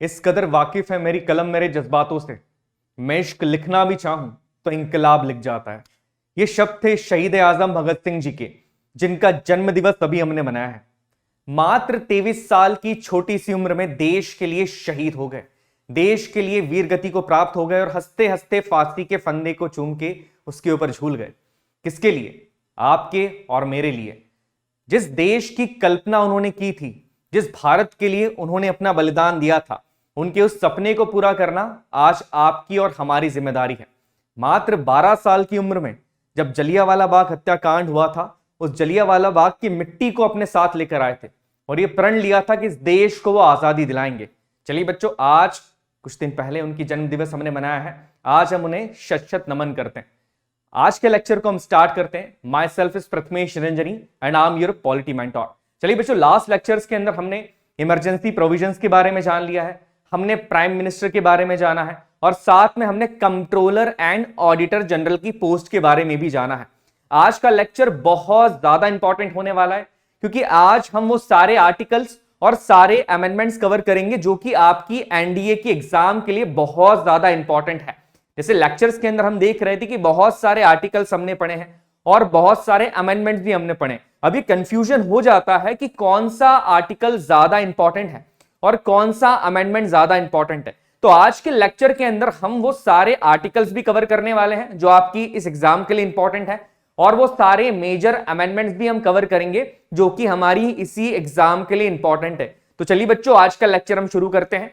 इस कदर वाकिफ है मेरी कलम मेरे जज्बातों से, मैं इश्क लिखना भी चाहूं तो इंकलाब लिख जाता है। ये शब्द थे शहीद आजम भगत सिंह जी के, जिनका जन्म दिवस अभी हमने मनाया है। मात्र 23 साल की छोटी सी उम्र में देश के लिए शहीद हो गए, देश के लिए वीर गति को प्राप्त हो गए और हंसते हंसते फांसी के फंदे को चूम के उसके ऊपर झूल गए। किसके लिए? आपके और मेरे लिए। जिस देश की कल्पना उन्होंने की थी, जिस भारत के लिए उन्होंने अपना बलिदान दिया था, उनके उस सपने को पूरा करना आज आपकी और हमारी जिम्मेदारी है। मात्र 12 साल की उम्र में जब जलियांवाला बाग हत्याकांड हुआ था, उस जलियांवाला बाग की मिट्टी को अपने साथ लेकर आए थे और ये प्रण लिया था कि इस देश को वो आजादी दिलाएंगे। चलिए बच्चों, आज कुछ दिन पहले उनकी जन्म दिवस हमने मनाया है, आज हम उन्हें शत शत नमन करते हैं। आज के लेक्चर को हम स्टार्ट करते हैं। My self is Prathamesh Ranjani and I am your polity mentor. चलिए बच्चों, लास्ट लेक्चर्स के अंदर हमने इमरजेंसी प्रोविजंस के बारे में जान लिया है, हमने प्राइम मिनिस्टर के बारे में जाना है और साथ में हमने कंट्रोलर एंड ऑडिटर जनरल की पोस्ट के बारे में भी जाना है। आज का लेक्चर बहुत ज्यादा इंपॉर्टेंट होने वाला है, क्योंकि आज हम वो सारे आर्टिकल्स और सारे अमेंडमेंट्स कवर करेंगे जो कि आपकी एनडीए की एग्जाम के लिए बहुत ज्यादा इंपॉर्टेंट है। जैसे लेक्चर्स के अंदर हम देख रहे थे कि बहुत सारे आर्टिकल्स हमने पढ़े हैं और बहुत सारे अमेंडमेंट्स भी हमने पढ़े। अभी कंफ्यूजन हो जाता है कि कौन सा आर्टिकल ज्यादा इंपॉर्टेंट है और कौन सा अमेंडमेंट ज्यादा इंपॉर्टेंट है। तो आज के लेक्चर के अंदर हम वो सारे आर्टिकल्स भी कवर करने वाले हैं जो आपकी इस एग्जाम के लिए इंपॉर्टेंट है, और वो सारे मेजर अमेंडमेंट्स भी हम कवर करेंगे जो कि हमारी इसी एग्जाम के लिए इंपॉर्टेंट है। तो चलिए बच्चों, आज का लेक्चर हम शुरू करते हैं।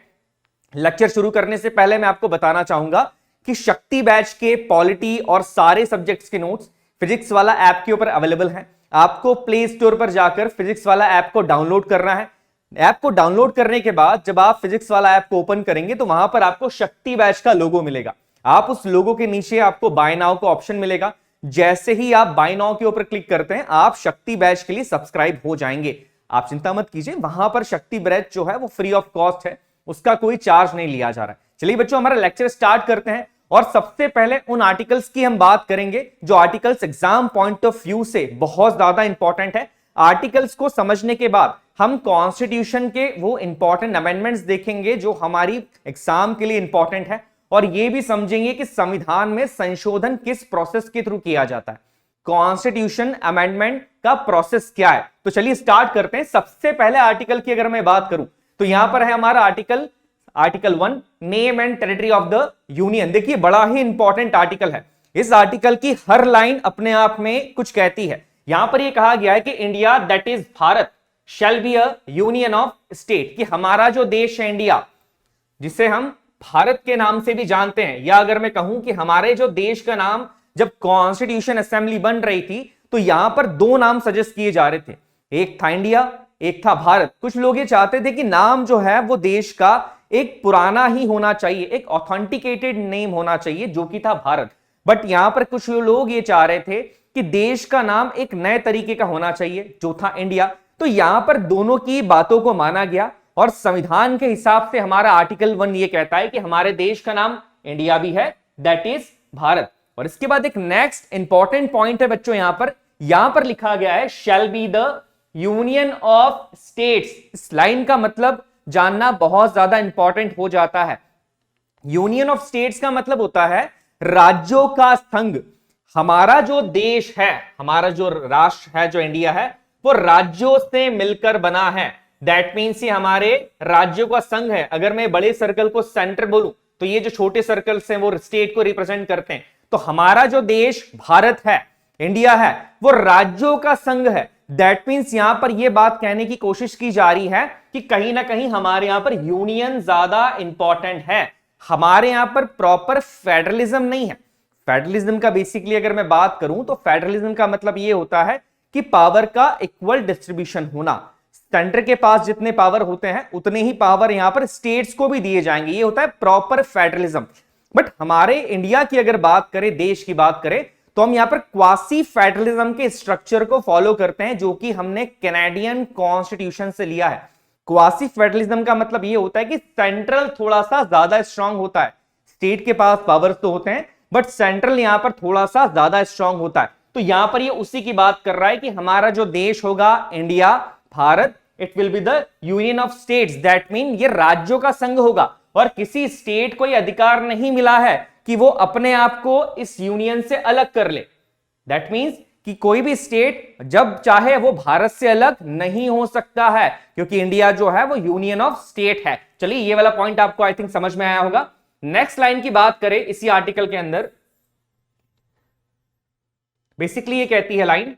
लेक्चर शुरू करने से पहले मैं आपको बताना चाहूंगा कि शक्ति बैच के पॉलिटी और सारे सब्जेक्ट्स के नोट्स फिजिक्स वाला ऐप के ऊपर अवेलेबल हैं। आपको प्ले स्टोर पर जाकर फिजिक्स वाला ऐप को डाउनलोड करना है। ऐप को डाउनलोड करने के बाद जब आप फिजिक्स वाला ऐप को ओपन करेंगे तो वहां पर आपको शक्ति बैच का लोगो मिलेगा। आप उस लोगो के नीचे आपको बाय नाउ का ऑप्शन मिलेगा। जैसे ही आप बाय नाउ के ऊपर क्लिक करते हैं, आप शक्ति बैच के लिए सब्सक्राइब हो जाएंगे। आप चिंता मत कीजिए, वहां पर शक्ति बैच जो है वो फ्री ऑफ कॉस्ट है, उसका कोई चार्ज नहीं लिया जा रहा है। चलिए बच्चों, हमारा लेक्चर स्टार्ट करते हैं और सबसे पहले उन आर्टिकल्स की हम बात करेंगे जो articles exam point of view से बहुत ज्यादा इंपॉर्टेंट है। आर्टिकल्स को समझने के बाद हम कॉन्स्टिट्यूशन के वो इंपॉर्टेंट अमेंडमेंट्स देखेंगे जो हमारी एग्जाम के लिए इंपॉर्टेंट है, और ये भी समझेंगे कि संविधान में संशोधन किस प्रोसेस के थ्रू किया जाता है, कॉन्स्टिट्यूशन अमेंडमेंट का प्रोसेस क्या है। तो चलिए स्टार्ट करते हैं। सबसे पहले आर्टिकल की अगर मैं बात करूं तो यहां पर है हमारा article 1, name and territory of the union. देखिए, बड़ा ही इंपॉर्टेंट आर्टिकल है। इस आर्टिकल की हर लाइन अपने आप में कुछ कहती है। यहां पर यह कहा गया है कि India that is Bharat shall be a union of state, कि हमारा जो देश है इंडिया, जिसे हम भारत के नाम से भी जानते हैं, या अगर मैं कहूं कि हमारे जो देश का नाम जब कॉन्स्टिट्यूशन असेंबली बन रही थी तो यहां पर दो नाम सजेस्ट किए जा रहे थे, एक था इंडिया, एक था भारत। कुछ लोग ये चाहते थे कि नाम जो है वो देश का एक पुराना ही होना चाहिए, एक ऑथेंटिकेटेड नेम होना चाहिए, जो कि था भारत। बट यहां पर कुछ लोग ये चाह रहे थे कि देश का नाम एक नए तरीके का होना चाहिए, जो था इंडिया। तो यहां पर दोनों की बातों को माना गया और संविधान के हिसाब से हमारा आर्टिकल 1 ये कहता है कि हमारे देश का नाम इंडिया भी है, दैट इज भारत। और इसके बाद एक नेक्स्ट इंपॉर्टेंट पॉइंट है बच्चों, यहां पर लिखा गया है shall be the union of states. इस लाइन का मतलब जानना बहुत ज्यादा इंपॉर्टेंट हो जाता है। यूनियन ऑफ स्टेट्स का मतलब होता है राज्यों का संघ। हमारा जो देश है, हमारा जो राष्ट्र है, जो इंडिया है, वो राज्यों से मिलकर बना है। दैट मीन्स ये हमारे राज्यों का संघ है। अगर मैं बड़े सर्कल को सेंटर बोलूं तो ये जो छोटे सर्कल्स हैं वो स्टेट को रिप्रेजेंट करते हैं। तो हमारा जो देश भारत है, इंडिया है, वो राज्यों का संघ है। दैट मीन्स यहां पर यह बात कहने की कोशिश की जा रही है कि कहीं ना कहीं हमारे यहां पर यूनियन ज्यादा इंपॉर्टेंट है। हमारे यहां पर प्रॉपर फेडरलिज्म नहीं है। फेडरलिज्म का बेसिकली अगर मैं बात करूं तो फेडरलिज्म का मतलब यह होता है कि पावर का इक्वल डिस्ट्रीब्यूशन होना। सेंटर के पास जितने पावर होते हैं उतने ही पावर यहां पर स्टेट्स को भी दिए जाएंगे। ये होता है प्रॉपर फेडरलिज्म। बट हमारे इंडिया की अगर बात करें, देश की बात करें, तो हम यहां पर क्वासी फेडरलिज्म के स्ट्रक्चर को फॉलो करते हैं, जो कि हमने कैनेडियन कॉन्स्टिट्यूशन से लिया है। क्वासी फेडरलिज्म का मतलब यह होता है कि सेंट्रल थोड़ा सा ज्यादा स्ट्रांग होता है। स्टेट के पास पावर्स तो होते हैं बट सेंट्रल यहां पर थोड़ा सा ज्यादा स्ट्रांग होता है। तो यहां पर ये उसी की बात कर रहा है कि हमारा जो देश होगा India, Bharat, it will be the union of states, that mean ये राज्यों का संघ होगा और किसी स्टेट को यह अधिकार नहीं मिला है कि वो अपने आप को इस यूनियन से अलग कर ले। दैट मीन्स कि कोई भी स्टेट जब चाहे वो भारत से अलग नहीं हो सकता है, क्योंकि इंडिया जो है वो यूनियन ऑफ स्टेट है। चलिए ये वाला पॉइंट आपको आई थिंक समझ में आया होगा। नेक्स्ट लाइन की बात करें इसी आर्टिकल के अंदर, बेसिकली ये कहती है लाइन,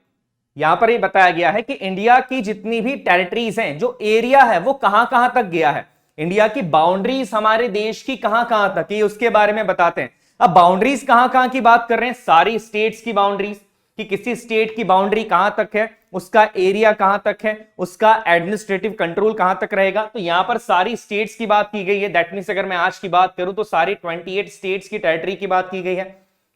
यहां पर ये बताया गया है कि इंडिया की जितनी भी टेरिटरीज हैं, जो एरिया है वो कहां कहां तक गया है, इंडिया की बाउंड्रीज हमारे देश की कहां कहां तक, ये उसके बारे में बताते हैं। अब बाउंड्रीज कहां कहां की बात कर रहे हैं, सारी स्टेट्स की बाउंड्रीज, कि किसी स्टेट की बाउंड्री कहां तक है, उसका एरिया कहां तक है, उसका एडमिनिस्ट्रेटिव कंट्रोल कहां तक रहेगा। तो यहां पर सारी स्टेट्स की बात की गई है। दैट मींस अगर मैं आज की बात करूं तो सारी 28 स्टेट्स की टेरिटरी की बात की गई है।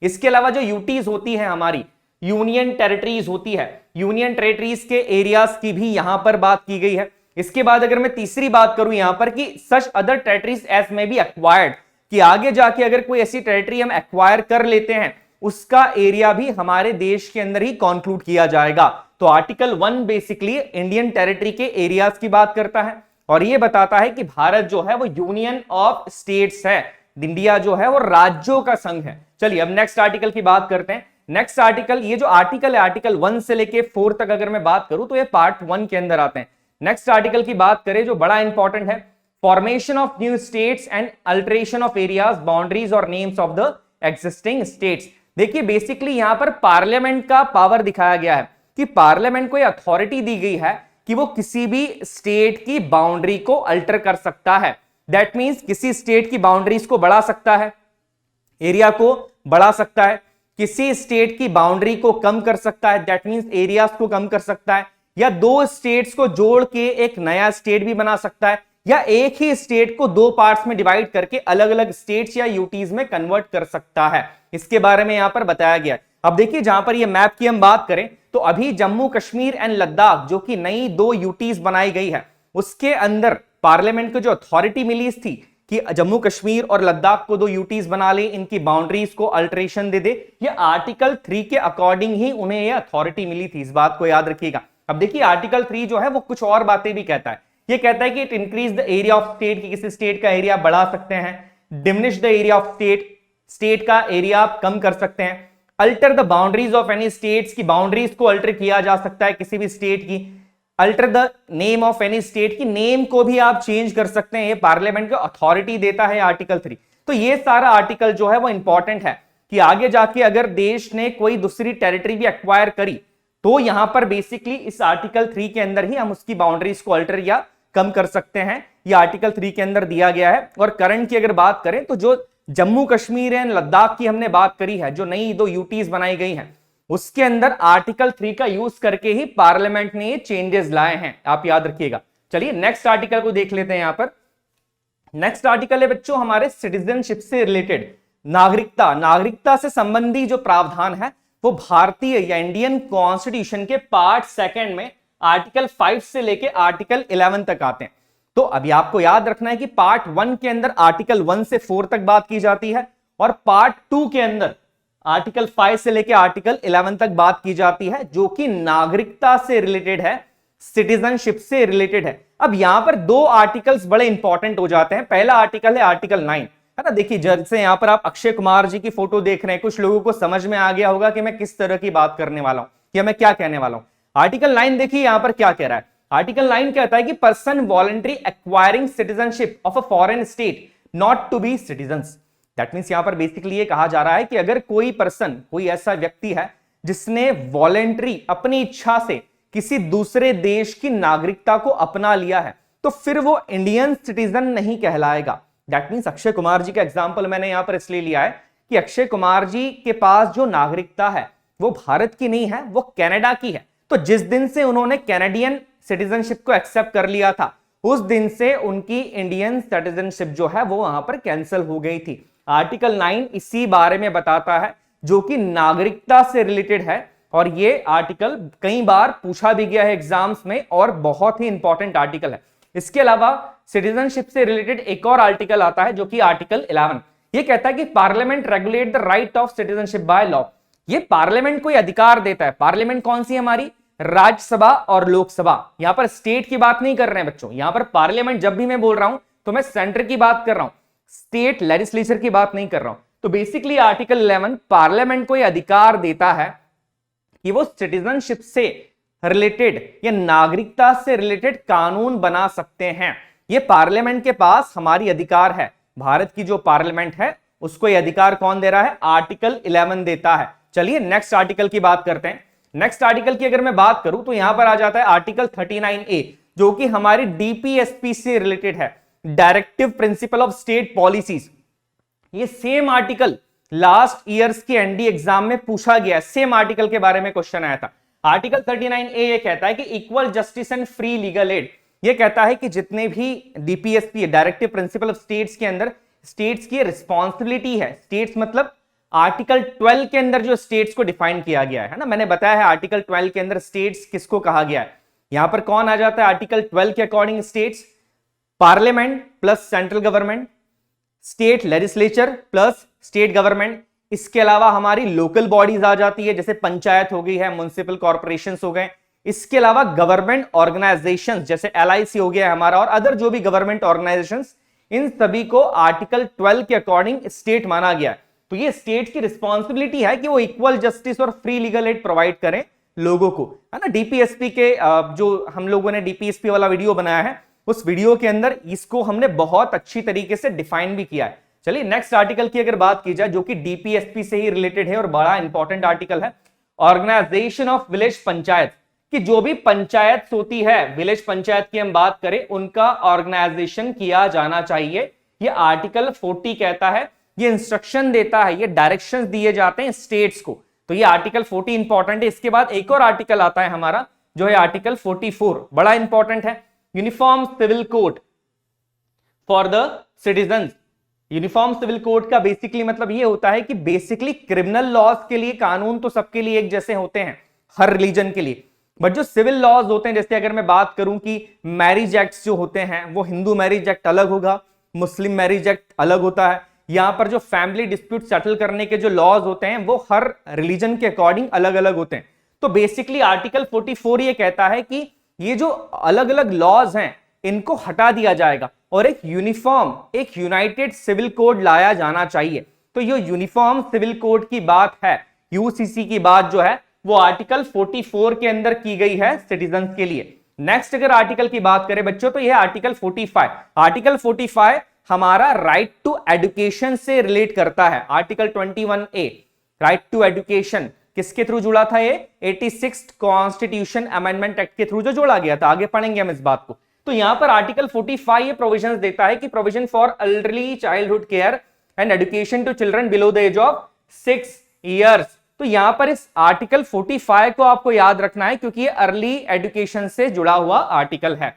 इसके अलावा जो यूटीज होती है हमारी, यूनियन टेरिटरीज होती है, यूनियन टेरिटरीज के एरियाज की भी यहां पर बात की गई है। इसके बाद अगर मैं तीसरी बात करूं यहां पर कि such other territories as may be acquired, कि आगे जाके अगर कोई ऐसी टेरिटरी हम एक्वायर कर लेते हैं उसका एरिया भी हमारे देश के अंदर ही कंक्लूड किया जाएगा। तो आर्टिकल 1 बेसिकली इंडियन टेरिटरी के एरियाज की बात करता है और यह बताता है कि भारत जो है वो यूनियन ऑफ स्टेट्स है, इंडिया जो है वो राज्यों का संघ है। चलिए अब नेक्स्ट आर्टिकल की बात करते हैं। नेक्स्ट आर्टिकल, ये जो आर्टिकल है आर्टिकल 1 से लेके 4 तक अगर मैं बात करूं तो ये पार्ट 1 के अंदर आते हैं। नेक्स्ट आर्टिकल की बात करें जो बड़ा इंपॉर्टेंट है, formation of new states and alteration of areas, boundaries और names of the existing states. देखिए बेसिकली यहां पर पार्लियामेंट का पावर दिखाया गया है कि पार्लियामेंट को यह अथॉरिटी दी गई है कि वो किसी भी स्टेट की बाउंड्री को अल्टर कर सकता है। दैट मींस किसी स्टेट की बाउंड्रीज को बढ़ा सकता है, एरिया को बढ़ा सकता है, किसी स्टेट की बाउंड्री को कम कर सकता है, दैट मींस एरियाज को कम कर सकता है, या दो स्टेट्स को जोड़ के एक नया स्टेट भी बना सकता है, या एक ही स्टेट को दो पार्ट्स में डिवाइड करके अलग अलग स्टेट्स या यूटीज में कन्वर्ट कर सकता है। इसके बारे में यहां पर बताया गया है। अब देखिए जहां पर ये मैप की हम बात करें तो अभी जम्मू कश्मीर एंड लद्दाख जो कि नई 2 यूटीज बनाई गई है, उसके अंदर पार्लियामेंट को जो अथॉरिटी मिली थी कि जम्मू कश्मीर और लद्दाख को 2 यूटीज बना ले, इनकी बाउंड्रीज को अल्टरेशन दे दे, ये आर्टिकल 3 के अकॉर्डिंग ही उन्हें यह अथॉरिटी मिली थी। इस बात को याद रखिएगा। अब देखिए आर्टिकल 3 जो है वो कुछ और बातें भी कहता है। ये कहता है कि it increase the area of state, कि किसी स्टेट का एरिया बढ़ा सकते हैं, diminish the area of state, state का एरिया आप कम कर सकते हैं, alter the boundaries of any states, की बाउंड्रीज को अल्टर किया जा सकता है किसी भी स्टेट की, alter the name of any state, की नेम को भी आप चेंज कर सकते हैं, ये पार्लियामेंट को अथॉरिटी देता है आर्टिकल 3। तो ये सारा आर्टिकल जो है वो इंपॉर्टेंट है कि आगे जाके अगर देश ने कोई दूसरी टेरिटरी भी एक्वायर करी तो यहां पर बेसिकली इस आर्टिकल 3 के अंदर ही हम उसकी बाउंड्रीज को अल्टर या कम कर सकते हैं। ये आर्टिकल 3 के अंदर दिया गया है। और करंट की अगर बात करें तो जो जम्मू कश्मीर एंड लद्दाख की हमने बात करी है, जो नई 2 यूटीज बनाई गई हैं, उसके अंदर आर्टिकल 3 का यूज करके ही पार्लियामेंट ने ये चेंजेस लाए हैं, आप याद रखिएगा। चलिए नेक्स्ट आर्टिकल को देख लेते हैं। यहां पर नेक्स्ट आर्टिकल है बच्चों हमारे सिटीजनशिप से रिलेटेड, नागरिकता, नागरिकता से संबंधी जो प्रावधान है वो भारतीय या इंडियन कॉन्स्टिट्यूशन के पार्ट 2 में आर्टिकल 5 से लेके आर्टिकल 11 तक आते हैं। तो अभी आपको याद रखना है कि पार्ट 1 के अंदर आर्टिकल 1 से 4 तक बात की जाती है और पार्ट 2 के अंदर आर्टिकल 5 से लेके आर्टिकल 11 तक बात की जाती है, जो कि नागरिकता से रिलेटेड है, सिटीजनशिप से रिलेटेड है। अब यहां पर 2 आर्टिकल्स बड़े इंपॉर्टेंट हो जाते हैं। पहला आर्टिकल है आर्टिकल 9, है ना। देखिए जैसे यहां पर आप अक्षय कुमार जी की फोटो देख रहे हैं, कुछ लोगों को समझ में आ गया होगा कि मैं किस तरह की बात करने वाला हूं या मैं क्या कहने वाला हूं। आर्टिकल 9 देखिए यहां पर क्या कह रहा है। आर्टिकल 9 कहता है कि person voluntary acquiring citizenship of a foreign state not to be citizens. That means यहां पर बेसिकली ये कहा जा रहा है कि अगर कोई पर्सन, कोई ऐसा व्यक्ति है जिसने वॉलंटरी अपनी इच्छा से किसी दूसरे देश की नागरिकता को अपना लिया है तो फिर वो इंडियन सिटीजन नहीं कहलाएगा। दैट मींस अक्षय कुमार जी का एग्जांपल मैंने यहां पर इसलिए लिया है कि अक्षय कुमार जी के पास जो नागरिकता है वो भारत की नहीं है, वो कनाडा की है। तो जिस दिन से उन्होंने कैनेडियन सिटीजनशिप को एक्सेप्ट कर लिया था उस दिन से उनकी इंडियन सिटीजनशिप जो है वो वहां पर कैंसिल हो गई थी। आर्टिकल 9 इसी बारे में बताता है जो कि नागरिकता से रिलेटेड है और ये आर्टिकल कई बार पूछा भी गया है एग्जाम्स में और बहुत ही इंपॉर्टेंट आर्टिकल है। इसके अलावा सिटीजनशिप से रिलेटेड एक और आर्टिकल आता है जो कि आर्टिकल 11। ये कहता है कि parliament regulate the right of citizenship by law. ये पार्लियामेंट को अधिकार देता है। पार्लियामेंट कौन सी है हमारी, राज्यसभा और लोकसभा। यहां पर स्टेट की बात नहीं कर रहे हैं बच्चों, यहां पर पार्लियामेंट जब भी मैं बोल रहा हूं तो मैं सेंटर की बात कर रहा हूं, स्टेट लेजिस्लेचर की बात नहीं कर रहा हूं। तो बेसिकली आर्टिकल 11 पार्लियामेंट को यह अधिकार देता है कि वो सिटीजनशिप से रिलेटेड या नागरिकता से रिलेटेड कानून बना सकते हैं। ये पार्लियामेंट के पास हमारी अधिकार है, भारत की जो पार्लियामेंट है उसको ये अधिकार कौन दे रहा है? आर्टिकल 11 देता है। चलिए नेक्स्ट आर्टिकल की बात करते हैं। नेक्स्ट आर्टिकल की अगर मैं बात करूं तो यहां पर आ जाता है आर्टिकल 39A, जो कि हमारी डीपीएसपी से रिलेटेड है, directive principle of state policies. ये सेम आर्टिकल लास्ट ईयर्स के एनडी एग्जाम में पूछा गया, सेम आर्टिकल के बारे में क्वेश्चन आया था। आर्टिकल 39A ये कहता है कि equal justice and free legal add. ये कहता है कि जितने भी DPSP directive principle of states के अंदर स्टेट्स की रिस्पॉन्सिबिलिटी है, स्टेट्स मतलब आर्टिकल 12 के अंदर जो स्टेट्स को डिफाइन किया गया है ना, मैंने बताया है आर्टिकल 12 के अंदर स्टेट्स किसको कहा गया है। यहां पर कौन आ जाता है आर्टिकल 12 के according? States, parliament plus central government, state legislature plus state government. इसके अलावा हमारी लोकल बॉडीज आ जाती है, जैसे पंचायत हो गई है, म्युनिसिपल कॉर्पोरेशंस हो गए। इसके अलावा गवर्नमेंट ऑर्गेनाइजेशंस जैसे एलआईसी हो गया हमारा, और अदर जो भी गवर्नमेंट ऑर्गेनाइजेशंस, इन सभी को आर्टिकल 12 के अकॉर्डिंग स्टेट माना गया है। तो ये स्टेट की रिस्पॉन्सिबिलिटी है कि वो इक्वल जस्टिस और फ्री लीगल एड प्रोवाइड करें लोगों को, है ना। डीपीएसपी के जो हम लोगों ने डीपीएसपी वाला वीडियो बनाया है, उस वीडियो के अंदर इसको हमने बहुत अच्छी तरीके से डिफाइन भी किया है। चलिए नेक्स्ट आर्टिकल की अगर बात की जाए, जो कि डीपीएसपी से ही रिलेटेड है और बड़ा इंपॉर्टेंट आर्टिकल है, ऑर्गेनाइजेशन ऑफ विलेज पंचायत। कि जो भी पंचायत होती है, विलेज पंचायत की हम बात करें, उनका ऑर्गेनाइजेशन किया जाना चाहिए। ये आर्टिकल 40 कहता है, ये इंस्ट्रक्शन देता है, ये डायरेक्शंस दिए जाते हैं स्टेट्स को। तो ये आर्टिकल 40 इंपॉर्टेंट है। इसके बाद एक और आर्टिकल आता है हमारा, जो है आर्टिकल 44, बड़ा इंपॉर्टेंट है, uniform civil code for the citizens. Uniform civil code का बेसिकली मतलब ये होता है कि बेसिकली क्रिमिनल लॉज के लिए कानून तो सबके लिए एक जैसे होते हैं, हर रिलीजन के लिए, बट जो सिविल लॉज होते हैं, जैसे अगर मैं बात करूं कि मैरिज एक्ट जो होते हैं, वो हिंदू मैरिज एक्ट अलग होगा, मुस्लिम मैरिज एक्ट अलग होता है। यहां पर जो फैमिली डिस्प्यूट सेटल करने के जो लॉज होते हैं, वो हर रिलीजन के अकॉर्डिंग अलग अलग होते हैं। तो बेसिकली आर्टिकल 44 ये कहता है कि ये जो अलग अलग लॉज हैं, इनको हटा दिया जाएगा और एक यूनिफॉर्म, एक यूनाइटेड सिविल कोड लाया जाना चाहिए। तो ये यूनिफॉर्म सिविल कोड की बात है, यूसीसी की बात जो है, वो आर्टिकल 44 के अंदर की गई है सिटीजंस के लिए। नेक्स्ट अगर आर्टिकल की बात करें बच्चों, तो यह आर्टिकल 45। आर्टिकल 45 हमारा राइट टू एजुकेशन से रिलेट करता है। Article 21A right to education किसके थ्रू जुड़ा था? ये 86th कॉन्स्टिट्यूशन अमेंडमेंट एक्ट के थ्रू जो जोड़ा गया था। आगे पढ़ेंगे हम इस बात को। तो यहां पर आर्टिकल 45 ये प्रोविजंस देता है कि provision for elderly childhood care and education to children below the age of 6 years. तो यहां पर इस आर्टिकल 45 को आपको याद रखना है, क्योंकि ये अर्ली एजुकेशन से जुड़ा हुआ आर्टिकल है।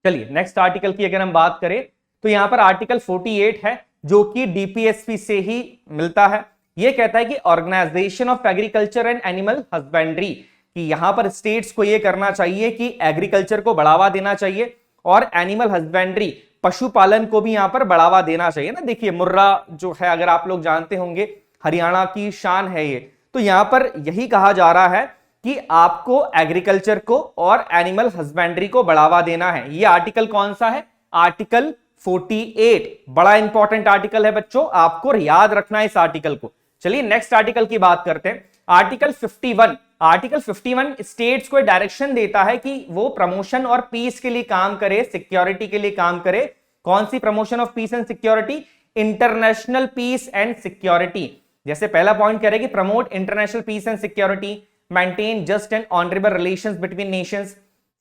चलिए नेक्स्ट आर्टिकल की अगर हम बात करें, तो यहां पर आर्टिकल 48 है, जो कि डीपीएसपी से ही मिलता है। यह कहता है कि organisation of agriculture and animal husbandry, कि यहां पर स्टेट्स को यह करना चाहिए कि एग्रीकल्चर को बढ़ावा देना चाहिए और एनिमल हस्बेंड्री, पशुपालन को भी यहां पर बढ़ावा देना चाहिए ना। देखिए मुर्रा जो है, अगर आप लोग जानते होंगे, हरियाणा की शान है ये। तो यहां पर यही कहा जा रहा है कि आपको एग्रीकल्चर को और एनिमल हस्बेंड्री को बढ़ावा देना है। ये आर्टिकल कौन सा है? आर्टिकल 48। बड़ा इंपॉर्टेंट आर्टिकल है बच्चों, आपको याद रखना है इस आर्टिकल को। चलिए नेक्स्ट आर्टिकल की बात करते हैं। आर्टिकल 51। आर्टिकल 51 स्टेट्स को डायरेक्शन देता है कि वो प्रमोशन और पीस के लिए काम करे, सिक्योरिटी के लिए काम करे। कौन सी promotion of peace and security? International peace and security. जैसे पहला पॉइंट कह रहे हैं कि promote international peace and security, maintain just and honourable relations between nations,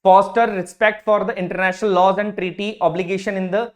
foster respect for the international laws and treaty obligation in the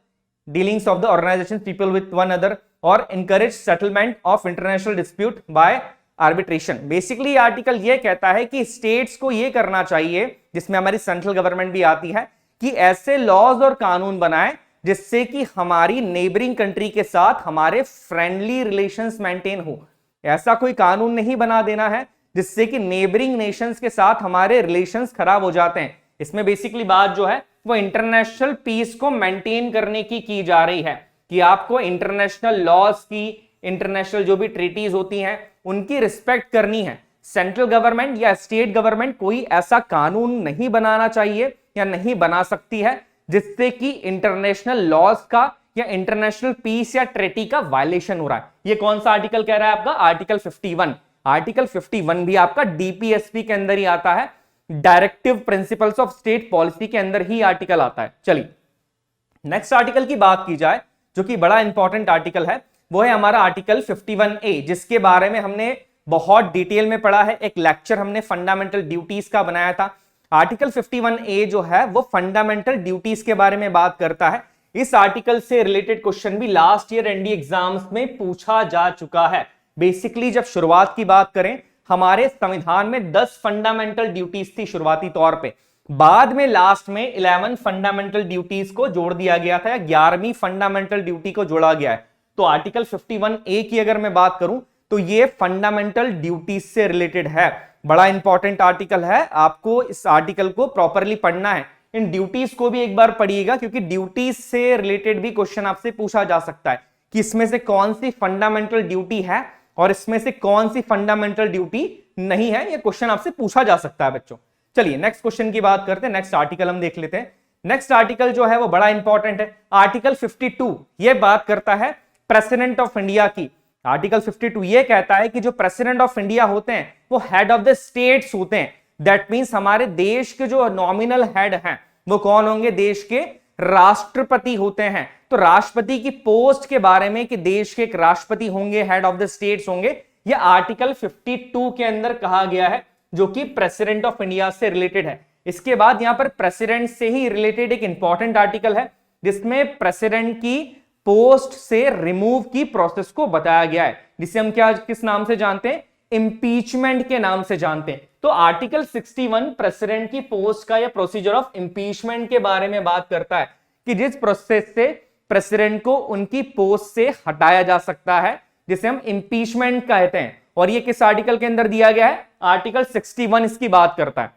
dealings of the organisation people with one other, और encourage settlement of international dispute by arbitration. Basically article ये कहता है कि states को ये करना चाहिए, जिसमें हमारी सेंट्रल गवर्नमेंट भी आती है, कि ऐसे लॉज और कानून बनाए जिससे कि हमारी नेबरिंग कंट्री के साथ हमारे फ्रेंडली रिलेशंस मेंटेन हो। ऐसा कोई कानून नहीं बना देना है जिससे कि नेबरिंग नेशंस के साथ हमारे रिलेशंस खराब हो जाते हैं। इसमें बेसिकली बात जो है वो इंटरनेशनल पीस को मेंटेन करने की जा रही है, कि आपको इंटरनेशनल लॉज की, इंटरनेशनल जो भी ट्रीटीज होती हैं, उनकी रिस्पेक्ट करनी है, सेंट्रल गवर्नमेंट या स्टेट गवर्नमेंट कोई ऐसा कानून नहीं बनाना चाहिए या नहीं बना सकती है जिससे कि इंटरनेशनल लॉज का या इंटरनेशनल पीस या ट्रेटी का वायलेशन हो रहा है। ये कौन सा आर्टिकल कह रहा है आपका? आर्टिकल 51। आर्टिकल 51 भी आपका डीपीएसपी के अंदर ही आता है, directive principles of state policy के अंदर ही आर्टिकल आता है। चलिए नेक्स्ट आर्टिकल की बात की जाए जो कि बड़ा इंपॉर्टेंट आर्टिकल है, वो है हमारा आर्टिकल 51A, जिसके बारे में हमने बहुत डिटेल में पढ़ा है। एक लेक्चर हमने फंडामेंटल ड्यूटीज का बनाया था। आर्टिकल 51A जो है वो फंडामेंटल ड्यूटीज के बारे में बात करता है। इस आर्टिकल से रिलेटेड क्वेश्चन भी लास्ट ईयर एनडी एग्जाम्स में पूछा जा चुका है। बेसिकली जब शुरुआत की बात करें, हमारे संविधान में 10 फंडामेंटल ड्यूटीज थी शुरुआती तौर पे, बाद में लास्ट में 11 फंडामेंटल ड्यूटीज को जोड़ दिया गया था, या 11वीं फंडामेंटल ड्यूटी को जोड़ा गया है। तो आर्टिकल 51A की अगर मैं बात करूं तो ये फंडामेंटल ड्यूटीज से रिलेटेड है। बड़ा इंपॉर्टेंट आर्टिकल है, आपको इस आर्टिकल को प्रॉपरली पढ़ना है। इन ड्यूटीज को भी एक बार पढ़िएगा, क्योंकि ड्यूटीज से रिलेटेड भी क्वेश्चन आपसे पूछा जा सकता है कि इसमें से कौन सी फंडामेंटल ड्यूटी है और इसमें से कौन सी फंडामेंटल ड्यूटी नहीं है। ये क्वेश्चन आपसे पूछा जा सकता है बच्चों। चलिए नेक्स्ट क्वेश्चन की बात करते हैं। नेक्स्ट आर्टिकल हम देख लेते हैं। नेक्स्ट आर्टिकल जो है वो बड़ा इंपॉर्टेंट है, आर्टिकल 52। ये बात करता है प्रेसिडेंट ऑफ इंडिया की। आर्टिकल 52 ये कहता है कि जो प्रेसिडेंट ऑफ इंडिया होते हैं वो हेड ऑफ द स्टेट्स होते हैं। दैट मींस हमारे देश के जो नॉमिनल हेड हैं वो कौन होंगे? देश के राष्ट्रपति होते हैं। तो राष्ट्रपति की पोस्ट के बारे में कि देश के एक राष्ट्रपति होंगे, हेड ऑफ द स्टेट्स होंगे, ये आर्टिकल 52 के अंदर कहा गया है, जो कि प्रेसिडेंट ऑफ इंडिया से रिलेटेड है। इसके बाद यहां पर प्रेसिडेंट से ही रिलेटेड एक इंपॉर्टेंट आर्टिकल है, जिसमें प्रेसिडेंट की पोस्ट से रिमूव की प्रोसेस को बताया गया है, जिसे हम क्या किस नाम से जानते हैं? इंपीचमेंट के नाम से जानते हैं। तो आर्टिकल 61 प्रेसिडेंट की पोस्ट का या प्रोसीजर ऑफ इंपीचमेंट के बारे में बात करता है कि जिस प्रोसेस से प्रेसिडेंट को उनकी पोस्ट से हटाया जा सकता है, जिसे हम इंपीचमेंट कहते हैं। और ये किस आर्टिकल के अंदर दिया गया है? आर्टिकल 61 इसकी बात करता है।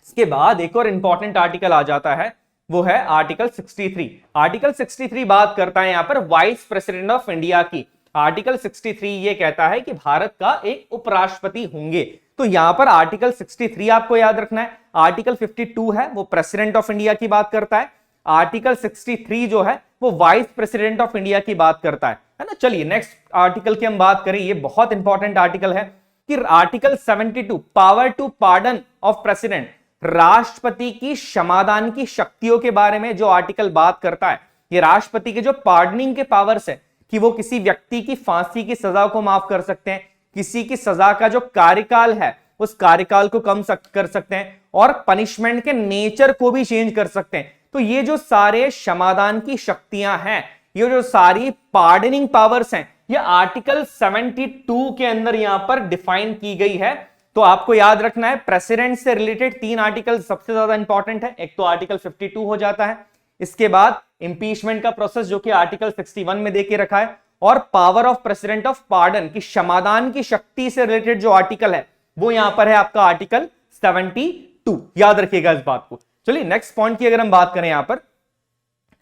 इसके बाद एक और इंपॉर्टेंट आर्टिकल आ जाता है, वो है आर्टिकल 63। आर्टिकल 63 बात करता है यहां पर वाइस प्रेसिडेंट ऑफ इंडिया की। आर्टिकल 63 ये कहता है कि भारत का एक उपराष्ट्रपति होंगे। तो यहां पर आर्टिकल 63 आपको याद रखना है। आर्टिकल 52 है वो प्रेसिडेंट ऑफ इंडिया की बात करता है, आर्टिकल 63 जो है वो वाइस प्रेसिडेंट ऑफ इंडिया की बात करता है ना। चलिए नेक्स्ट आर्टिकल की हम बात करें, ये बहुत इंपॉर्टेंट आर्टिकल है कि article 72 power to pardon of president, राष्ट्रपति की क्षमादान की शक्तियों के बारे में जो आर्टिकल बात करता है। ये राष्ट्रपति के जो पार्डनिंग के पावर्स है कि वो किसी व्यक्ति की फांसी की सजा को माफ कर सकते हैं, किसी की सजा का जो कार्यकाल है उस कार्यकाल को कम कर सकते हैं, और पनिशमेंट के नेचर को भी चेंज कर सकते हैं। तो ये जो सारे क्षमादान की शक्तियां हैं, ये जो सारी पार्डनिंग पावर्स हैं, ये आर्टिकल 72 के अंदर यहां पर डिफाइन की गई है। तो आपको याद रखना है प्रेसिडेंट से रिलेटेड 3 आर्टिकल सबसे ज्यादा इंपॉर्टेंट है। एक तो आर्टिकल 52 हो जाता है, इसके बाद इंपीचमेंट का प्रोसेस जो कि आर्टिकल 61 में देके रखा है, और power of president of pardon की क्षमादान की शक्ति से रिलेटेड जो आर्टिकल है वो यहां पर है आपका आर्टिकल 72। याद रखिएगा इस बात को। चलिए नेक्स्ट पॉइंट की अगर हम बात करें यहां पर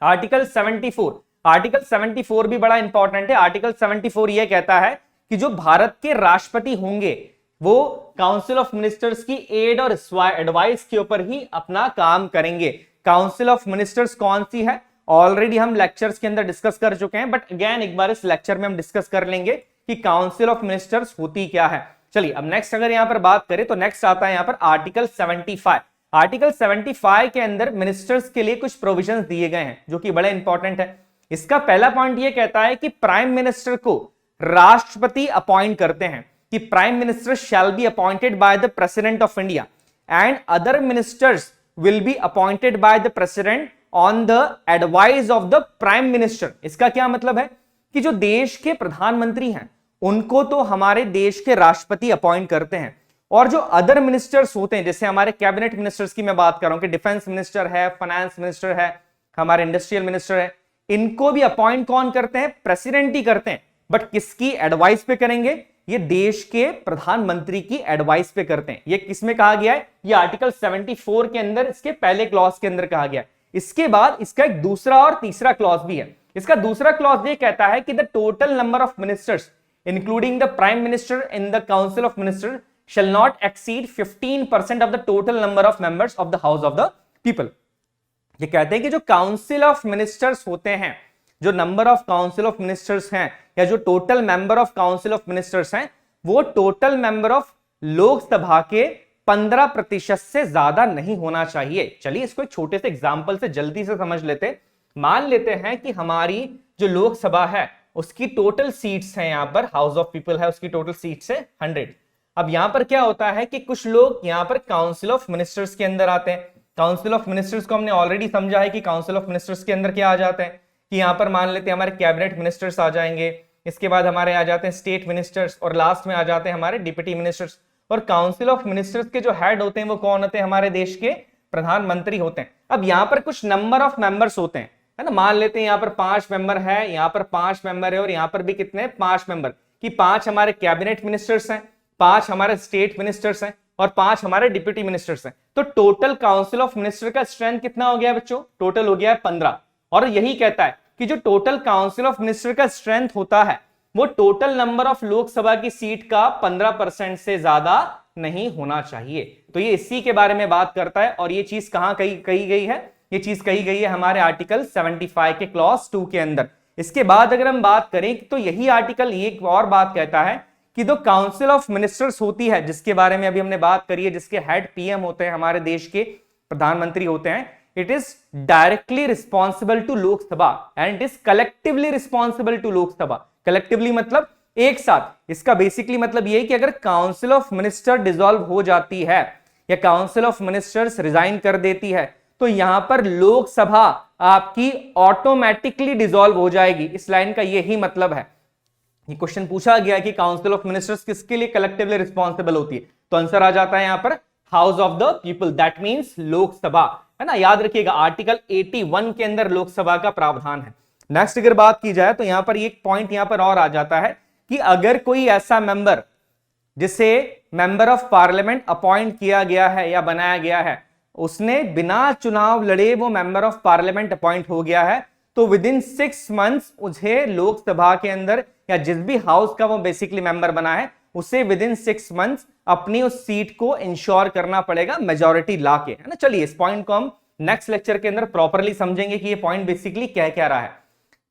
आर्टिकल 74। आर्टिकल 74 भी बड़ा इंपॉर्टेंट है। आर्टिकल 74 यह कहता है कि जो भारत के राष्ट्रपति होंगे वो काउंसिल ऑफ मिनिस्टर्स की एड और एडवाइस के ऊपर ही अपना काम करेंगे। काउंसिल ऑफ मिनिस्टर्स कौन सी है ऑलरेडी हम लेक्चर्स के अंदर डिस्कस कर चुके हैं, बट अगेन एक बार इस लेक्चर में हम डिस्कस कर लेंगे कि काउंसिल ऑफ मिनिस्टर्स होती क्या है। चलिए अब नेक्स्ट अगर यहां पर बात करें तो नेक्स्ट आता है यहां पर आर्टिकल 75। आर्टिकल 75 के अंदर मिनिस्टर्स के लिए कुछ प्रोविजंस दिए गए हैं जो कि बड़े इंपॉर्टेंट है। इसका पहला पॉइंट यह कहता है कि प्राइम मिनिस्टर को राष्ट्रपति अपॉइंट करते हैं, कि prime minister shall be appointed by the president of India and other ministers will be appointed by the president on the advice of the prime minister. इसका क्या मतलब है कि जो देश के प्रधानमंत्री हैं उनको तो हमारे देश के राष्ट्रपति अपॉइंट करते हैं, और जो अदर मिनिस्टर्स होते हैं, जैसे हमारे कैबिनेट मिनिस्टर्स की मैं बात कर रहा हूं कि डिफेंस मिनिस्टर है, फाइनेंस मिनिस्टर है, हमारे इंडस्ट्रियल मिनिस्टर है, इनको भी अपॉइंट कौन करते हैं? प्रेसिडेंट ही करते हैं। बट किसकी एडवाइस पे करेंगे? ये देश के प्रधानमंत्री की एडवाइस पे करते हैं। ये किसमें कहा गया है? ये आर्टिकल 74 के अंदर इसके पहले क्लॉज के अंदर कहा गया है। इसके बाद इसका एक दूसरा और तीसरा क्लॉज भी है। इसका दूसरा क्लॉज ये कहता है कि the total number of ministers including the prime minister in the council of minister shall not exceed 15% of the total number of members of the House of the People। ये कहते हैं कि जो काउंसिल ऑफ मिनिस्टर्स होते हैं, जो number of council of ministers हैं या जो total member of council of ministers हैं, वो टोटल मेंबर ऑफ लोकसभा के 15% से ज्यादा नहीं होना चाहिए। चलिए इसको एक छोटे से एग्जांपल से जल्दी से समझ लेते। मान लेते हैं कि हमारी जो लोकसभा है उसकी टोटल सीट्स हैं, यहां पर हाउस ऑफ पीपल है उसकी टोटल सीट्स है 100। अब यहां पर क्या होता है कि कुछ लोग यहां पर काउंसिल ऑफ मिनिस्टर्स के अंदर आते हैं। काउंसिल ऑफ मिनिस्टर्स को हमने ऑलरेडी समझा है कि काउंसिल ऑफ मिनिस्टर्स के अंदर क्या आ जाते हैं कि यहां पर मान लेते हैं हमारे कैबिनेट मिनिस्टर्स आ जाएंगे, इसके बाद हमारे आ जाते हैं स्टेट मिनिस्टर्स और लास्ट में आ जाते हैं हमारे डिप्टी मिनिस्टर्स। और काउंसिल ऑफ मिनिस्टर्स के जो हेड होते हैं वो कौन होते हैं? हमारे देश के प्रधानमंत्री होते हैं। अब यहां पर कुछ नंबर ऑफ मेंबर्स होते हैं, है ना। मान लेते हैं यहाँ पर 5 मेंबर है, यहाँ पर 5 मेंबर है और यहाँ पर भी कितने 5 मेंबर, कि 5 हमारे कैबिनेट मिनिस्टर्स हैं, 5 हमारे स्टेट मिनिस्टर्स हैं और 5 हमारे डिप्टी मिनिस्टर्स हैं। तो टोटल काउंसिल ऑफ मिनिस्टर का स्ट्रेंथ कितना हो गया बच्चों? टोटल हो गया है 15। और यही कहता है कि जो टोटल काउंसिल ऑफ मिनिस्टर का स्ट्रेंथ होता है वो टोटल नंबर ऑफ लोकसभा की सीट का 15% से ज्यादा नहीं होना चाहिए। तो ये इसी के बारे में बात करता है और ये चीज कहां कही गई है? ये चीज कही गई है हमारे आर्टिकल 75 के क्लॉज 2 के अंदर। इसके बाद अगर हम बात करें तो यही आर्टिकल एक और बात कहता है कि जो काउंसिल ऑफ मिनिस्टर्स होती है, जिसके बारे में अभी हमने बात करी है, जिसके हेड पीएम होते हैं, हमारे देश के प्रधानमंत्री होते हैं, it is directly responsible to Lok Sabha and it is collectively responsible to Lok Sabha. Collectively मतलब एक साथ। इसका बेसिकली मतलब यह है कि अगर काउंसिल ऑफ मिनिस्टर डिसॉल्व हो जाती है या काउंसिल ऑफ मिनिस्टर्स रिजाइन कर देती है तो यहां पर लोकसभा आपकी ऑटोमेटिकली डिसॉल्व हो जाएगी। इस लाइन का यही मतलब है। ये क्वेश्चन पूछा गया कि काउंसिल ऑफ मिनिस्टर्स किसके लिए कलेक्टिवली रिस्पॉन्सिबल होती है, तो आंसर आ जाता है यहां पर house of the people, that means Lok Sabha, है ना। याद रखिएगा आर्टिकल 81 के अंदर लोकसभा का प्रावधान है। नेक्स्ट अगर बात की जाए तो यहां पर एक पॉइंट यहां पर और आ जाता है कि अगर कोई ऐसा मेंबर जिसे मेंबर ऑफ पार्लियामेंट अपॉइंट किया गया है या बनाया गया है, उसने बिना चुनाव लड़े वो मेंबर ऑफ पार्लियामेंट अपॉइंट हो गया है, तो विद इन 6 मंथ्स उसे लोकसभा के अंदर या जिस भी हाउस का वो बेसिकली मेंबर बना है उसे विद इन 6 मंथ्स अपनी उस सीट को इंश्योर करना पड़ेगा मेजॉरिटी ला के, है ना। चलिए इस पॉइंट को हम नेक्स्ट लेक्चर के अंदर प्रॉपरली समझेंगे कि ये पॉइंट बेसिकली कह क्या रहा है।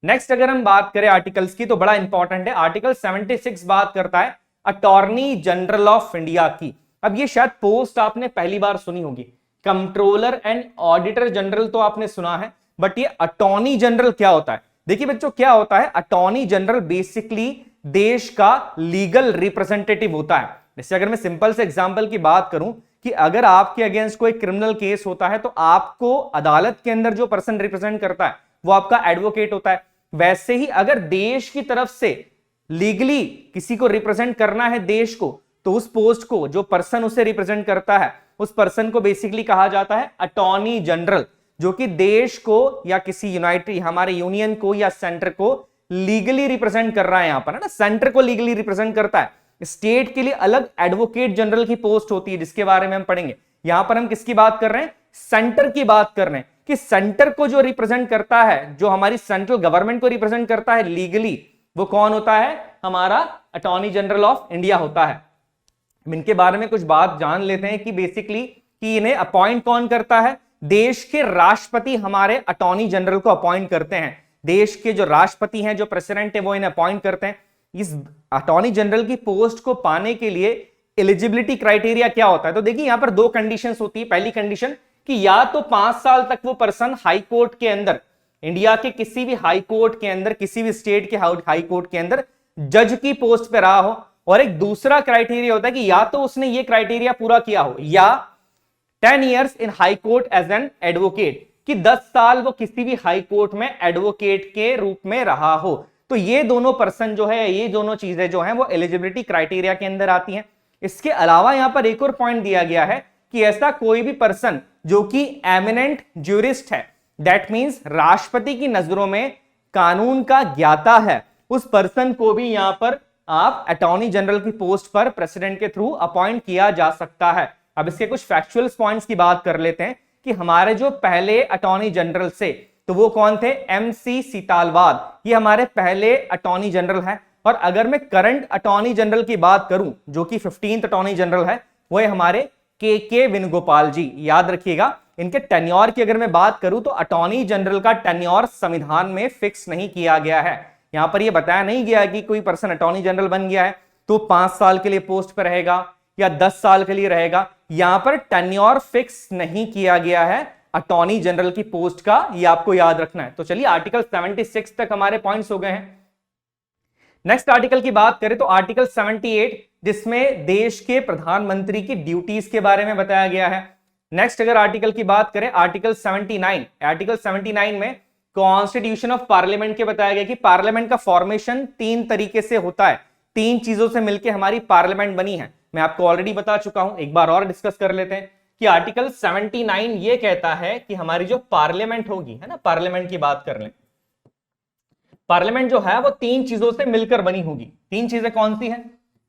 नेक्स्ट अगर हम बात करें आर्टिकल्स की तो बड़ा इंपॉर्टेंट है। आर्टिकल 76 बात करता है अटॉर्नी जनरल ऑफ इंडिया की। अब ये शायद पोस्ट आपने पहली बार सुनी होगी, कंट्रोलर एंड ऑडिटर जनरल तो आपने सुना है, बट ये अटॉर्नी जनरल क्या होता है? देखिए बच्चों क्या होता है, अटॉर्नी जनरल बेसिकली देश का लीगल रिप्रेजेंटेटिव होता है। जैसे अगर मैं सिंपल से एग्जांपल की बात करूं कि अगर आपके अगेंस्ट कोई क्रिमिनल केस होता है तो आपको अदालत के अंदर जो पर्सन रिप्रेजेंट करता है वो आपका एडवोकेट होता है। वैसे ही अगर देश की तरफ से लीगली किसी को रिप्रेजेंट करना है देश को, तो उस पोस्ट को जो पर्सन उसे रिप्रेजेंट करता है उस पर्सन को बेसिकली कहा जाता है अटॉर्नी जनरल, जो कि देश को या किसी यूनाइटेड हमारे यूनियन को या सेंटर को लीगली रिप्रेजेंट कर रहा है। यहां पर है ना, सेंटर को लीगली रिप्रेजेंट करता है। स्टेट के लिए अलग एडवोकेट जनरल की पोस्ट होती है जिसके बारे में हम पढ़ेंगे। यहां पर हम किसकी बात कर रहे हैं? सेंटर की बात कर रहे हैं कि सेंटर को जो रिप्रेजेंट करता है, जो हमारी सेंट्रल गवर्नमेंट को रिप्रेजेंट करता है लीगली, वो कौन होता है? हमारा अटॉर्नी जनरल ऑफ इंडिया होता है। इनके बारे में कुछ बात जान लेते हैं कि बेसिकली कि इन्हें अपॉइंट कौन करता है? देश के राष्ट्रपति हमारे अटॉर्नी जनरल को अपॉइंट करते हैं। देश के जो राष्ट्रपति हैं, जो प्रेसिडेंट है, वो इन्हें अपॉइंट करते हैं। इस अटॉर्नी जनरल की पोस्ट को पाने के लिए एलिजिबिलिटी क्राइटेरिया क्या होता है? तो देखिए यहां पर 2 कंडीशंस होती है। पहली कंडीशन कि या तो 5 साल तक वो पर्सन हाई कोर्ट के अंदर, इंडिया के किसी भी हाई कोर्ट के अंदर, किसी भी स्टेट के हाई कोर्ट के अंदर जज की पोस्ट पे रहा हो, और एक दूसरा क्राइटेरिया होता है कि या तो उसने ये क्राइटेरिया पूरा किया हो, या 10 years in high court as an advocate, कि 10 साल वो किसी भी हाई कोर्ट में एडवोकेट के रूप में रहा हो। तो ये दोनों पर्सन जो है, ये दोनों चीजें जो हैं वो एलिजिबिलिटी क्राइटेरिया के अंदर आती हैं। इसके अलावा यहां पर एक और पॉइंट दिया गया है कि ऐसा कोई भी पर्सन जो कि एमिनेंट ज्यूरिस्ट है, दैट मींस राष्ट्रपति की नजरों में कानून का ज्ञाता है, उस पर्सन को भी यहां पर आप अटॉर्नी जनरल की पोस्ट पर प्रेसिडेंट के थ्रू अपॉइंट किया जा सकता है। अब इसके कुछ फैक्चुअल पॉइंट्स की बात कर लेते हैं कि हमारे जो पहले अटॉर्नी जनरल से, तो वो कौन थे? MC सीतालवाद, ये हमारे पहले अटॉर्नी जनरल है। और अगर मैं करंट अटॉर्नी जनरल की बात करूं, जो कि 15th अटॉर्नी जनरल है, वो है हमारे के वेणुगोपाल जी। याद रखिएगा, इनके टेन्योर की अगर मैं बात करूं तो अटॉर्नी जनरल का टेन्योर संविधान में फिक्स नहीं किया गया है। यहां पर यह बताया नहीं गया कि कोई पर्सन अटॉर्नी जनरल बन गया है तो 5 साल के लिए पोस्ट पर रहेगा या 10 साल के लिए रहेगा। यहां पर टेन्योर फिक्स नहीं किया गया है अटॉर्नी जनरल की पोस्ट का, ये आपको याद रखना है। तो चलिए आर्टिकल 76 तक हमारे पॉइंट्स हो गए हैं। नेक्स्ट आर्टिकल की बात करें तो आर्टिकल 78, जिसमें देश के प्रधानमंत्री की ड्यूटीज के बारे में बताया गया है। नेक्स्ट अगर आर्टिकल की बात करें आर्टिकल 79, आर्टिकल 79 में कॉन्स्टिट्यूशन ऑफ पार्लियामेंट के बताया गया कि पार्लियामेंट का फॉर्मेशन 3 तरीके से होता है, 3 चीजों से मिलकर हमारी पार्लियामेंट बनी है। मैं आपको ऑलरेडी बता चुका हूं, एक बार और डिस्कस कर लेते हैं कि आर्टिकल 79 ये कहता है कि हमारी जो पार्लियामेंट होगी, है ना, पार्लियामेंट की बात कर लें, पार्लियामेंट जो है वो 3 चीजों से मिलकर बनी होगी। 3 चीजें कौन सी हैं?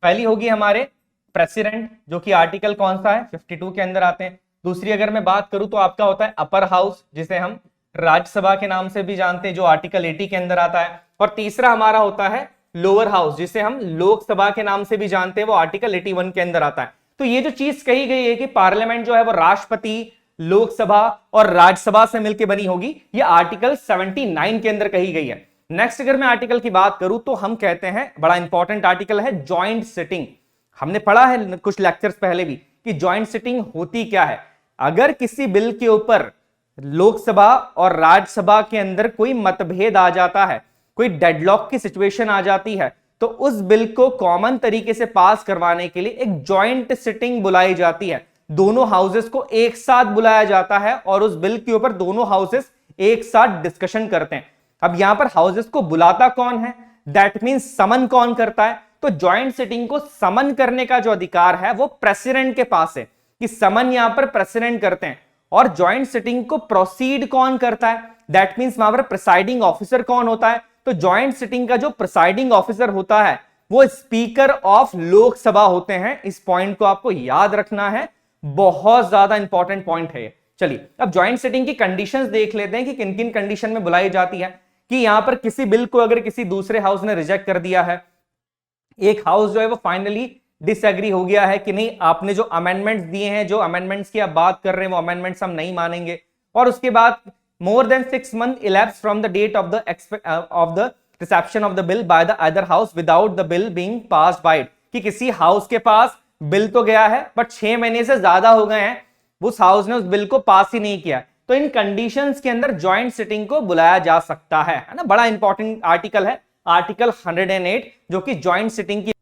पहली होगी हमारे प्रेसिडेंट, जो कि आर्टिकल कौन सा है, 52 के अंदर आते हैं। दूसरी अगर मैं बात करूं तो आपका होता है अपर हाउस, जिसे हम राज्यसभा के नाम से भी जानते हैं, जो आर्टिकल 80 के अंदर आता है। और तीसरा हमारा होता है लोअर हाउस, जिसे हम लोकसभा के नाम से भी जानते हैं, वो आर्टिकल 81 के अंदर आता है। तो ये जो चीज कही गई है कि पार्लियामेंट जो है वो राष्ट्रपति, लोकसभा और राज्यसभा से मिलकर बनी होगी, ये आर्टिकल 79 के अंदर कही गई है। नेक्स्ट अगर मैं आर्टिकल की बात करूं तो हम कहते हैं, बड़ा इंपॉर्टेंट आर्टिकल है ज्वाइंट सिटिंग। हमने पढ़ा है कुछ लेक्चर्स पहले भी कि ज्वाइंट सिटिंग होती क्या है। अगर किसी बिल के ऊपर लोकसभा और राज्यसभा के अंदर कोई मतभेद आ जाता है, कोई डेडलॉक की सिचुएशन आ जाती है, तो उस बिल को कॉमन तरीके से पास करवाने के लिए एक ज्वाइंट सिटिंग बुलाई जाती है। दोनों हाउसेस को एक साथ बुलाया जाता है और उस बिल के ऊपर दोनों हाउसेस एक साथ डिस्कशन करते हैं। अब यहां पर हाउसेस को बुलाता कौन है, दैट मींस समन कौन करता है? तो ज्वाइंट सिटिंग को समन करने का जो अधिकार है वो प्रेसिडेंट के पास है, कि समन यहां पर प्रेसिडेंट करते हैं। और ज्वाइंट सिटिंग को प्रोसीड कौन करता है, दैट मींस वहां पर प्रिसाइडिंग ऑफिसर कौन होता है? तो ज्वाइंट सिटिंग का जो प्रिसाइडिंग ऑफिसर होता है वो स्पीकर ऑफ लोकसभा होते हैं। इस पॉइंट को आपको याद रखना है, बहुत ज्यादा इंपॉर्टेंट पॉइंट है ये। चलिए अब ज्वाइंट सिटिंग की कंडीशंस देख लेते हैं कि किन किन कंडीशन में बुलाई जाती है। कि यहां पर किसी बिल को अगर किसी दूसरे हाउस ने रिजेक्ट कर दिया है, एक हाउस जो है वो फाइनली डिसएग्री हो गया है कि नहीं, आपने जो अमेंडमेंट्स दिए हैं, जो अमेंडमेंट्स की आप बात कर रहे हैं, वो अमेंडमेंट्स हम नहीं मानेंगे। और उसके बाद more than 6 months elapsed from the date of the reception of the bill by the other house without the bill being passed by it, कि किसी हाउस के पास बिल तो गया है बट 6 महीने से ज्यादा हो गए हैं, उस हाउस ने उस बिल को पास ही नहीं किया, तो इन कंडीशंस के अंदर ज्वाइंट सिटिंग को बुलाया जा सकता है ना। बड़ा इंपॉर्टेंट आर्टिकल है आर्टिकल 108, जो कि ज्वाइंट सिटिंग की।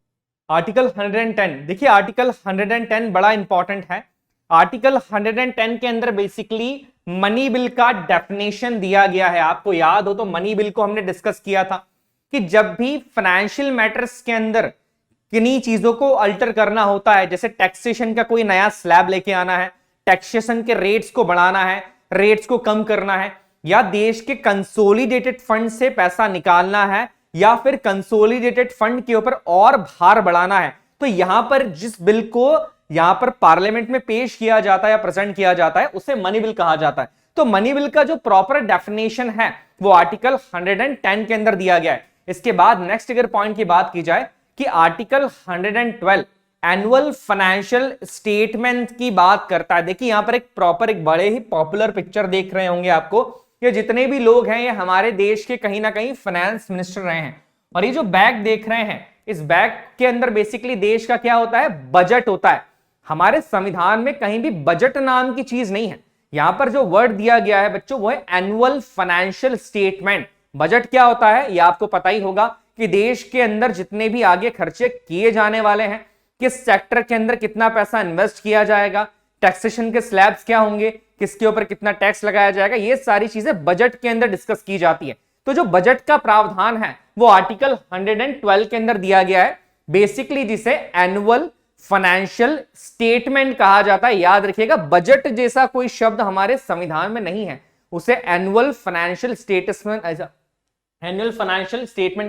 आर्टिकल 110 देखिए, आर्टिकल 110 बड़ा इंपॉर्टेंट है। आर्टिकल 110 के अंदर बेसिकली मनी बिल का डेफिनेशन दिया गया है। आपको याद हो तो मनी बिल को हमने डिस्कस किया था कि जब भी फाइनेंशियल मैटर्स के अंदर किन्हीं चीजों को अल्टर करना होता है, जैसे टैक्सेशन का कोई नया स्लैब लेके आना है, टैक्सेशन के रेट्स को बढ़ाना है, रेट्स को कम करना है, या देश के कंसोलिडेटेड फंड से पैसा निकालना है, या फिर कंसोलिडेटेड फंड के ऊपर और भार बढ़ाना है, तो यहां पर जिस बिल को यहां पर पार्लियामेंट में पेश किया जाता है या प्रेजेंट किया जाता है उसे मनी बिल कहा जाता है। तो मनी बिल का जो प्रॉपर डेफिनेशन है वो आर्टिकल 110 के अंदर दिया गया है। इसके बाद नेक्स्ट अगर पॉइंट की बात की जाए कि आर्टिकल 112 एनुअल फाइनेंशियल स्टेटमेंट की बात करता है। देखिए यहां पर एक प्रॉपर, एक बड़े ही पॉपुलर पिक्चर देख रहे होंगे आपको, ये जितने भी लोग हैं ये हमारे देश के कहीं ना कहीं फाइनेंस मिनिस्टर रहे हैं। और ये जो बैग देख रहे हैं, इस बैग के अंदर बेसिकली देश का क्या होता है, बजट होता है। हमारे संविधान में कहीं भी बजट नाम की चीज नहीं है। यहां पर जो वर्ड दिया गया है बच्चों वो है एनुअल फाइनेंशियल स्टेटमेंट। बजट क्या होता है ये आपको पता ही होगा कि देश के अंदर जितने भी आगे खर्चे किए जाने वाले हैं, किस सेक्टर के अंदर कितना पैसा इन्वेस्ट किया जाएगा, टैक्सेशन के स्लैब्स क्या होंगे, किसके ऊपर कितना टैक्स लगाया जाएगा, ये सारी चीजें बजट के अंदर डिस्कस की जाती है। तो जो बजट का प्रावधान है वो आर्टिकल 112 के अंदर दिया गया है, बेसिकली जिसे एनुअल फाइनेंशियल स्टेटमेंट कहा जाता है। याद रखिएगा, बजट जैसा कोई शब्द हमारे संविधान में नहीं है, उसे एनुअल फाइनेंशियल स्टेटमेंट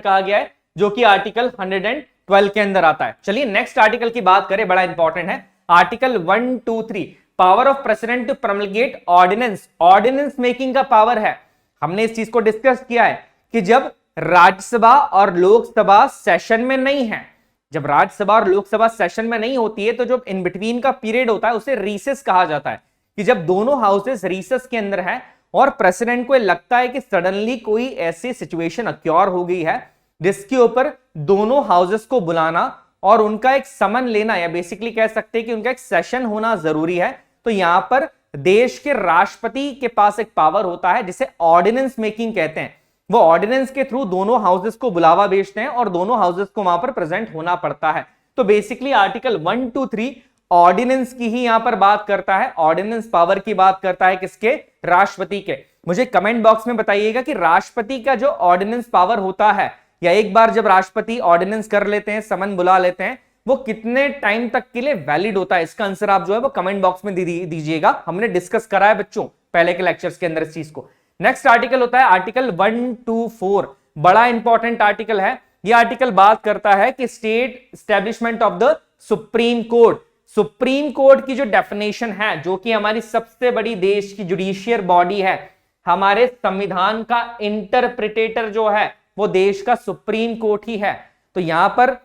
कहा गया है, जो कि आर्टिकल 112 के अंदर आता है। चलिए नेक्स्ट आर्टिकल की बात करें, बड़ा इंपॉर्टेंट है article 123, power of president to promulgate ordinance. Ordinance making का पावर है। हमने इस चीज को डिस्कस किया है कि जब राज्यसभा और लोकसभा सेशन में नहीं है। जब राज्यसभा और लोकसभा सेशन में नहीं होती है तो जो इन बिटवीन का पीरियड होता है उसे रीसेस कहा जाता है, कि जब दोनों हाउसेस रीसेस के अंदर है और प्रेसिडेंट को लगता है कि सडनली कोई ऐसी सिचुएशन अक्योर हो गई है जिसके ऊपर दोनों हाउसेस को बुलाना और उनका एक समन लेना, या बेसिकली कह सकते हैं कि उनका एक सेशन होना जरूरी है, तो यहां पर देश के राष्ट्रपति के पास एक पावर होता है जिसे ऑर्डिनेंस मेकिंग कहते हैं। वो ऑर्डिनेंस के थ्रू दोनों हाउसेस को बुलावा भेजते हैं और दोनों हाउसेस को वहां पर प्रेजेंट होना पड़ता है। तो बेसिकली आर्टिकल 1, 2, 3 ऑर्डिनेंस की ही यहां पर बात करता है, ऑर्डिनेंस पावर की बात करता है, किसके? राष्ट्रपति के। मुझे कमेंट बॉक्स में बताइएगा कि राष्ट्रपति का जो ऑर्डिनेंस पावर होता है, या एक बार जब राष्ट्रपति ऑर्डिनेंस कर लेते हैं, समन बुला लेते हैं, वो कितने टाइम तक के लिए वैलिड होता है? इसका आंसर आप जो है वो कमेंट बॉक्स में दीजिएगा। हमने डिस्कस करा है बच्चों पहले के लेक्चर्स के अंदर इस चीज को। नेक्स्ट आर्टिकल होता है आर्टिकल 124, बड़ा इंपॉर्टेंट आर्टिकल है। ये आर्टिकल बात करता है कि state establishment of the supreme court. Supreme court की जो डेफिनेशन है, जो कि हमारी सबसे बड़ी देश की जुडिशियल बॉडी है, हमारे संविधान का इंटरप्रिटेटर जो है वो देश का सुप्रीम कोर्ट ही है। तो यहां पर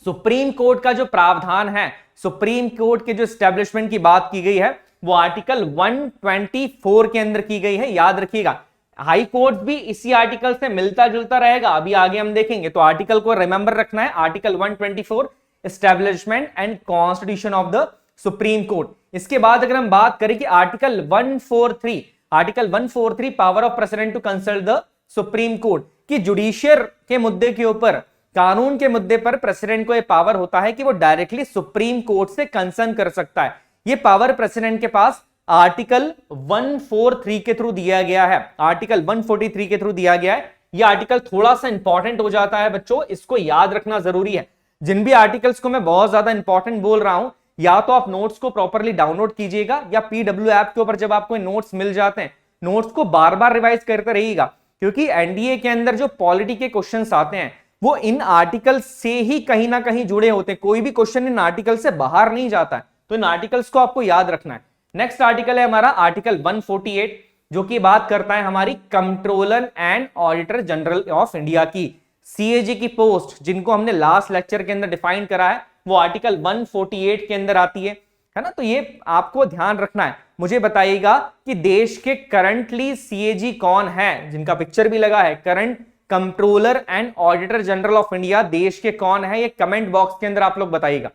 सुप्रीम कोर्ट का जो प्रावधान है, सुप्रीम कोर्ट के जो एस्टेब्लिशमेंट की बात की गई है, वो आर्टिकल 124 के अंदर की गई है। याद रखिएगा, हाई कोर्ट भी इसी आर्टिकल से मिलता जुलता रहेगा, अभी आगे हम देखेंगे, तो आर्टिकल को रिमेंबर रखना है। Article 124 establishment and constitution of the supreme court. इसके बाद अगर हम बात करें कि article 143 power of president to consult the supreme court, कि जुडिशियल के मुद्दे के ऊपर, कानून के मुद्दे पर प्रेसिडेंट को यह पावर होता है कि वो डायरेक्टली सुप्रीम कोर्ट से कंसर्न कर सकता है। ये पावर प्रेसिडेंट के पास आर्टिकल 143 के थ्रू दिया गया है, आर्टिकल 143 के थ्रू दिया गया है। ये आर्टिकल थोड़ा सा इंपॉर्टेंट हो जाता है बच्चों, इसको याद रखना जरूरी है। जिन भी आर्टिकल्स को मैं बहुत ज्यादा इंपॉर्टेंट बोल रहा हूं, या तो आप नोट्स को प्रॉपरली डाउनलोड कीजिएगा, या पीडब्ल्यू ऐप के ऊपर जब आपको नोट्स मिल जाते हैं, नोट्स को बार बार रिवाइज करते रहिएगा, क्योंकि एनडीए के अंदर जो पॉलिटी के क्वेश्चंस आते हैं वो इन आर्टिकल से ही कहीं ना कहीं जुड़े होते हैं। कोई भी क्वेश्चन इन आर्टिकल से बाहर नहीं जाता है, तो इन आर्टिकल्स को आपको याद रखना है। नेक्स्ट आर्टिकल है हमारा आर्टिकल 148, जो कि बात करता है हमारी controller and auditor general of India की। सीएजी की पोस्ट, जिनको हमने लास्ट लेक्चर के अंदर डिफाइन करा है, वो आर्टिकल 148 के अंदर आती है ना। तो ये आपको ध्यान रखना है। मुझे बताइएगा कि देश के करंटली सीएजी कौन है, जिनका पिक्चर भी लगा है, current controller and auditor general of India देश के कौन है, ये कमेंट बॉक्स के अंदर आप लोग बताइएगा।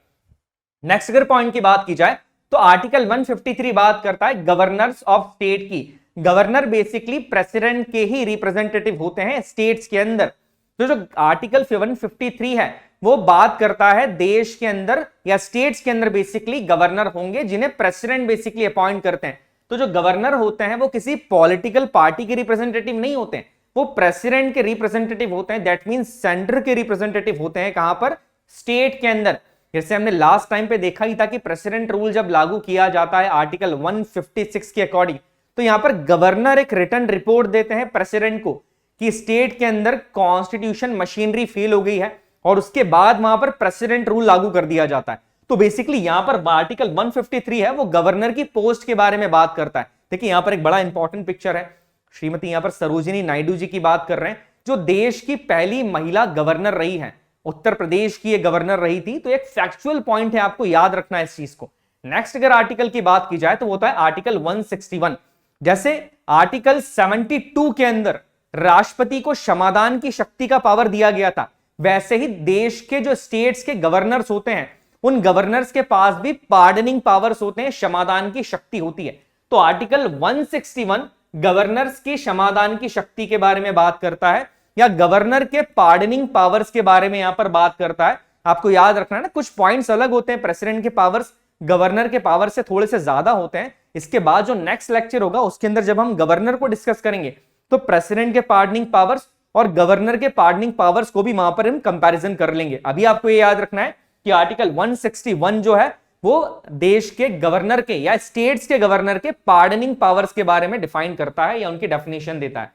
नेक्स्ट अगर पॉइंट की बात की जाए तो आर्टिकल 153 बात करता है गवर्नर्स ऑफ स्टेट की। गवर्नर बेसिकली प्रेसिडेंट के ही रिप्रेजेंटेटिव होते हैं स्टेट्स के अंदर। तो जो आर्टिकल 153 है वो बात करता है देश के अंदर या स्टेट्स के अंदर बेसिकली गवर्नर होंगे, जिन्हें प्रेसिडेंट बेसिकली अपॉइंट करते हैं। तो जो गवर्नर होते हैं वो किसी पॉलिटिकल पार्टी के रिप्रेजेंटेटिव नहीं होते हैं, वो प्रेसिडेंट के रिप्रेजेंटेटिव होते हैं। दैट मींस सेंटर के रिप्रेजेंटेटिव होते हैं। कहां पर? स्टेट के अंदर। जैसे हमने लास्ट टाइम पे देखा ही था कि प्रेसिडेंट रूल जब लागू किया जाता है आर्टिकल 156 के अकॉर्डिंग, तो यहां पर गवर्नर एक रिटर्न रिपोर्ट देते हैं प्रेसिडेंट को कि स्टेट के अंदर कॉन्स्टिट्यूशन मशीनरी फेल हो गई है, और उसके बाद वहां पर प्रेसिडेंट रूल लागू कर दिया जाता है। तो बेसिकली यहां पर आर्टिकल 153 है वो गवर्नर की पोस्ट के बारे में बात करता है। देखिए यहां पर एक बड़ा इंपॉर्टेंट पिक्चर है, श्रीमती यहां पर सरोजिनी नायडू जी की बात कर रहे हैं, जो देश की पहली महिला गवर्नर रही है। उत्तर प्रदेश की ये गवर्नर रही थी। तो एक फैक्चुअल पॉइंट है, आपको याद रखना है इस चीज को। नेक्स्ट अगर आर्टिकल की बात की जाए तो होता है आर्टिकल 161। जैसे आर्टिकल 72 के अंदर राष्ट्रपति को क्षमादान की शक्ति का पावर दिया गया था, वैसे ही देश के जो स्टेट्स के गवर्नर्स होते हैं उन गवर्नर्स के पास भी पार्डनिंग पावर्स होते हैं, क्षमादान की शक्ति होती है। तो आर्टिकल 161 गवर्नर्स की क्षमादान की शक्ति के बारे में बात करता है, या गवर्नर के पार्डनिंग पावर्स के बारे में यहां पर बात करता है। आपको याद रखना है ना, कुछ पॉइंट्स अलग होते हैं, प्रेसिडेंट के पावर्स गवर्नर के पावर से थोड़े से ज्यादा होते हैं। इसके बाद जो नेक्स्ट लेक्चर होगा उसके अंदर जब हम गवर्नर को डिस्कस करेंगे तो प्रेसिडेंट के पार्डनिंग पावर्स और गवर्नर के पार्डनिंग पावर्स को भी वहां पर हम कंपैरिजन कर लेंगे। अभी आपको ये याद रखना है कि आर्टिकल 161 जो है वो देश के गवर्नर के या स्टेट्स के गवर्नर के पार्डनिंग पावर्स के बारे में डिफाइन करता है या उनकी डेफिनेशन देता है।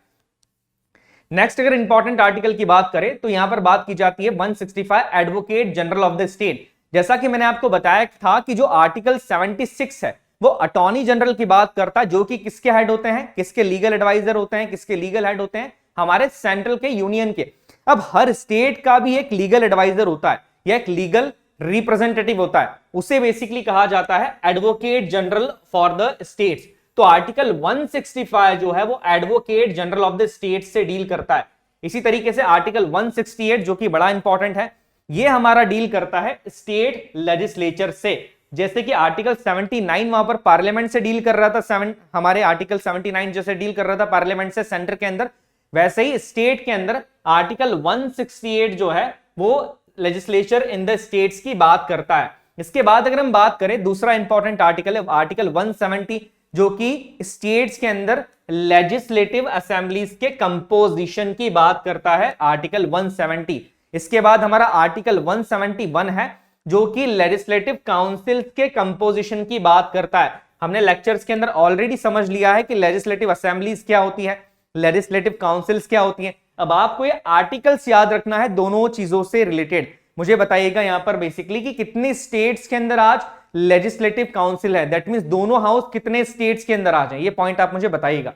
नेक्स्ट अगर इंपॉर्टेंट आर्टिकल की बात करें तो यहां पर बात की जाती है 165 advocate general of the state. जैसा कि मैंने आपको बताया था कि जो आर्टिकल 76 है वो अटॉर्नी जनरल की बात करता है, जो कि किसके हेड होते हैं, किसके लीगल एडवाइजर होते हैं, किसके लीगल हेड होते हैं, हमारे सेंट्रल के, यूनियन के। अब हर स्टेट का भी एक लीगल एडवाइजर होता है या एक लीगल रिप्रेजेंटेटिव होता है, उसे बेसिकली कहा जाता है advocate general for the states. तो आर्टिकल 165 जो है वो advocate general of the state से डील करता है। इसी तरीके से आर्टिकल 168 जो कि बड़ा इंपॉर्टेंट है, ये हमारा डील करता है स्टेट लेजिस्लेचर से। जैसे कि आर्टिकल 79 वहां पर पार्लियामेंट से डील कर रहा था, हमारे आर्टिकल 79 जैसे डील कर रहा था पार्लियामेंट से सेंटर के अंदर, वैसे ही स्टेट के अंदर आर्टिकल 168 जो है वो लेजिस्लेचर इन द स्टेट्स की बात करता है। इसके बाद अगर हम बात करें, दूसरा इंपॉर्टेंट आर्टिकल है आर्टिकल 170 जो कि स्टेट्स के अंदर लेजिस्लेटिव असेंबलीज के कंपोजिशन की बात करता है, आर्टिकल 170। इसके बाद हमारा आर्टिकल 171 है जो कि लेजिस्लेटिव काउंसिल के कंपोजिशन की बात करता है। हमने लेक्चर्स के अंदर ऑलरेडी समझ लिया है कि लेजिस्लेटिव असेंबलीज क्या होती है, लेजिस्लेटिव काउंसिल्स क्या होती हैं। अब आपको ये आर्टिकल्स याद रखना है दोनों चीजों से रिलेटेड। मुझे बताइएगा यहां पर बेसिकली कि कितने स्टेट्स के अंदर आज लेजिस्लेटिव काउंसिल है, दैट मींस दोनों हाउस कितने स्टेट्स के अंदर आ जाए, ये पॉइंट आप मुझे बताइएगा।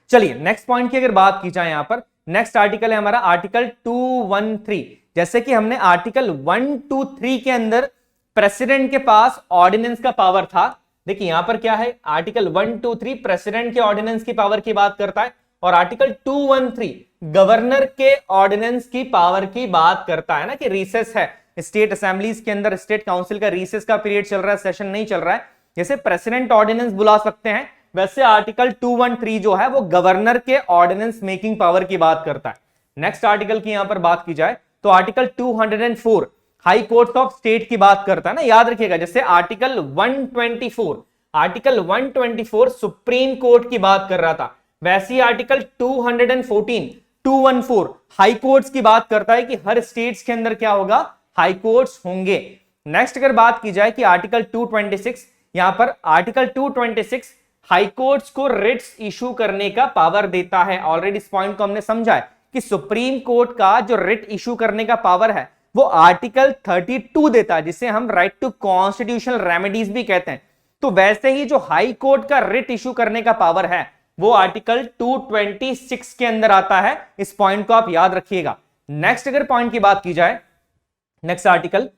चलिए नेक्स्ट पॉइंट की अगर बात की जाए, यहां पर नेक्स्ट आर्टिकल है हमारा आर्टिकल 213। जैसे कि हमने आर्टिकल 123 के अंदर प्रेसिडेंट के पास ऑर्डिनेंस का पावर था, देखिए यहां पर क्या है, आर्टिकल 123 प्रेसिडेंट के ऑर्डिनेंस की पावर की बात करता है, और आर्टिकल 213 गवर्नर के ऑर्डिनेंस की पावर की बात करता है ना, कि रिसेस है स्टेट असेंबलीज के अंदर, स्टेट काउंसिल का रिसेस का पीरियड चल रहा है, सेशन नहीं चल रहा है, जैसे प्रेसिडेंट ऑर्डिनेंस बुला सकते हैं, वैसे आर्टिकल 213 जो है वो गवर्नर के ऑर्डिनेंस मेकिंग पावर की बात करता है। नेक्स्ट आर्टिकल की यहां पर बात की जाए तो article 204 high courts of state की बात करता है ना, याद रखिएगा। जैसे आर्टिकल 124 सुप्रीम कोर्ट की बात कर रहा था, वैसे ही आर्टिकल 214 हाई कोर्ट्स की बात करता है कि हर स्टेट्स के अंदर क्या होगा, हाई कोर्ट्स होंगे। नेक्स्ट अगर बात की जाए कि आर्टिकल 226, यहां पर आर्टिकल 226 हाई कोर्ट्स को रिट्स इशू करने का पावर देता है। ऑलरेडी इस पॉइंट को हमने समझा है कि सुप्रीम कोर्ट का जो रिट इशू करने का पावर है वो आर्टिकल 32 देता है, जिसे हम राइट टू कॉन्स्टिट्यूशनल रेमेडीज भी कहते हैं। तो वैसे ही जो हाई कोर्ट का रिट इशू करने का पावर है वो आर्टिकल 226 के अंदर आता है। इस पॉइंट को आप याद रखिएगा। नेक्स्ट अगर पॉइंट की बात की जाए, नेक्स्ट आर्टिकल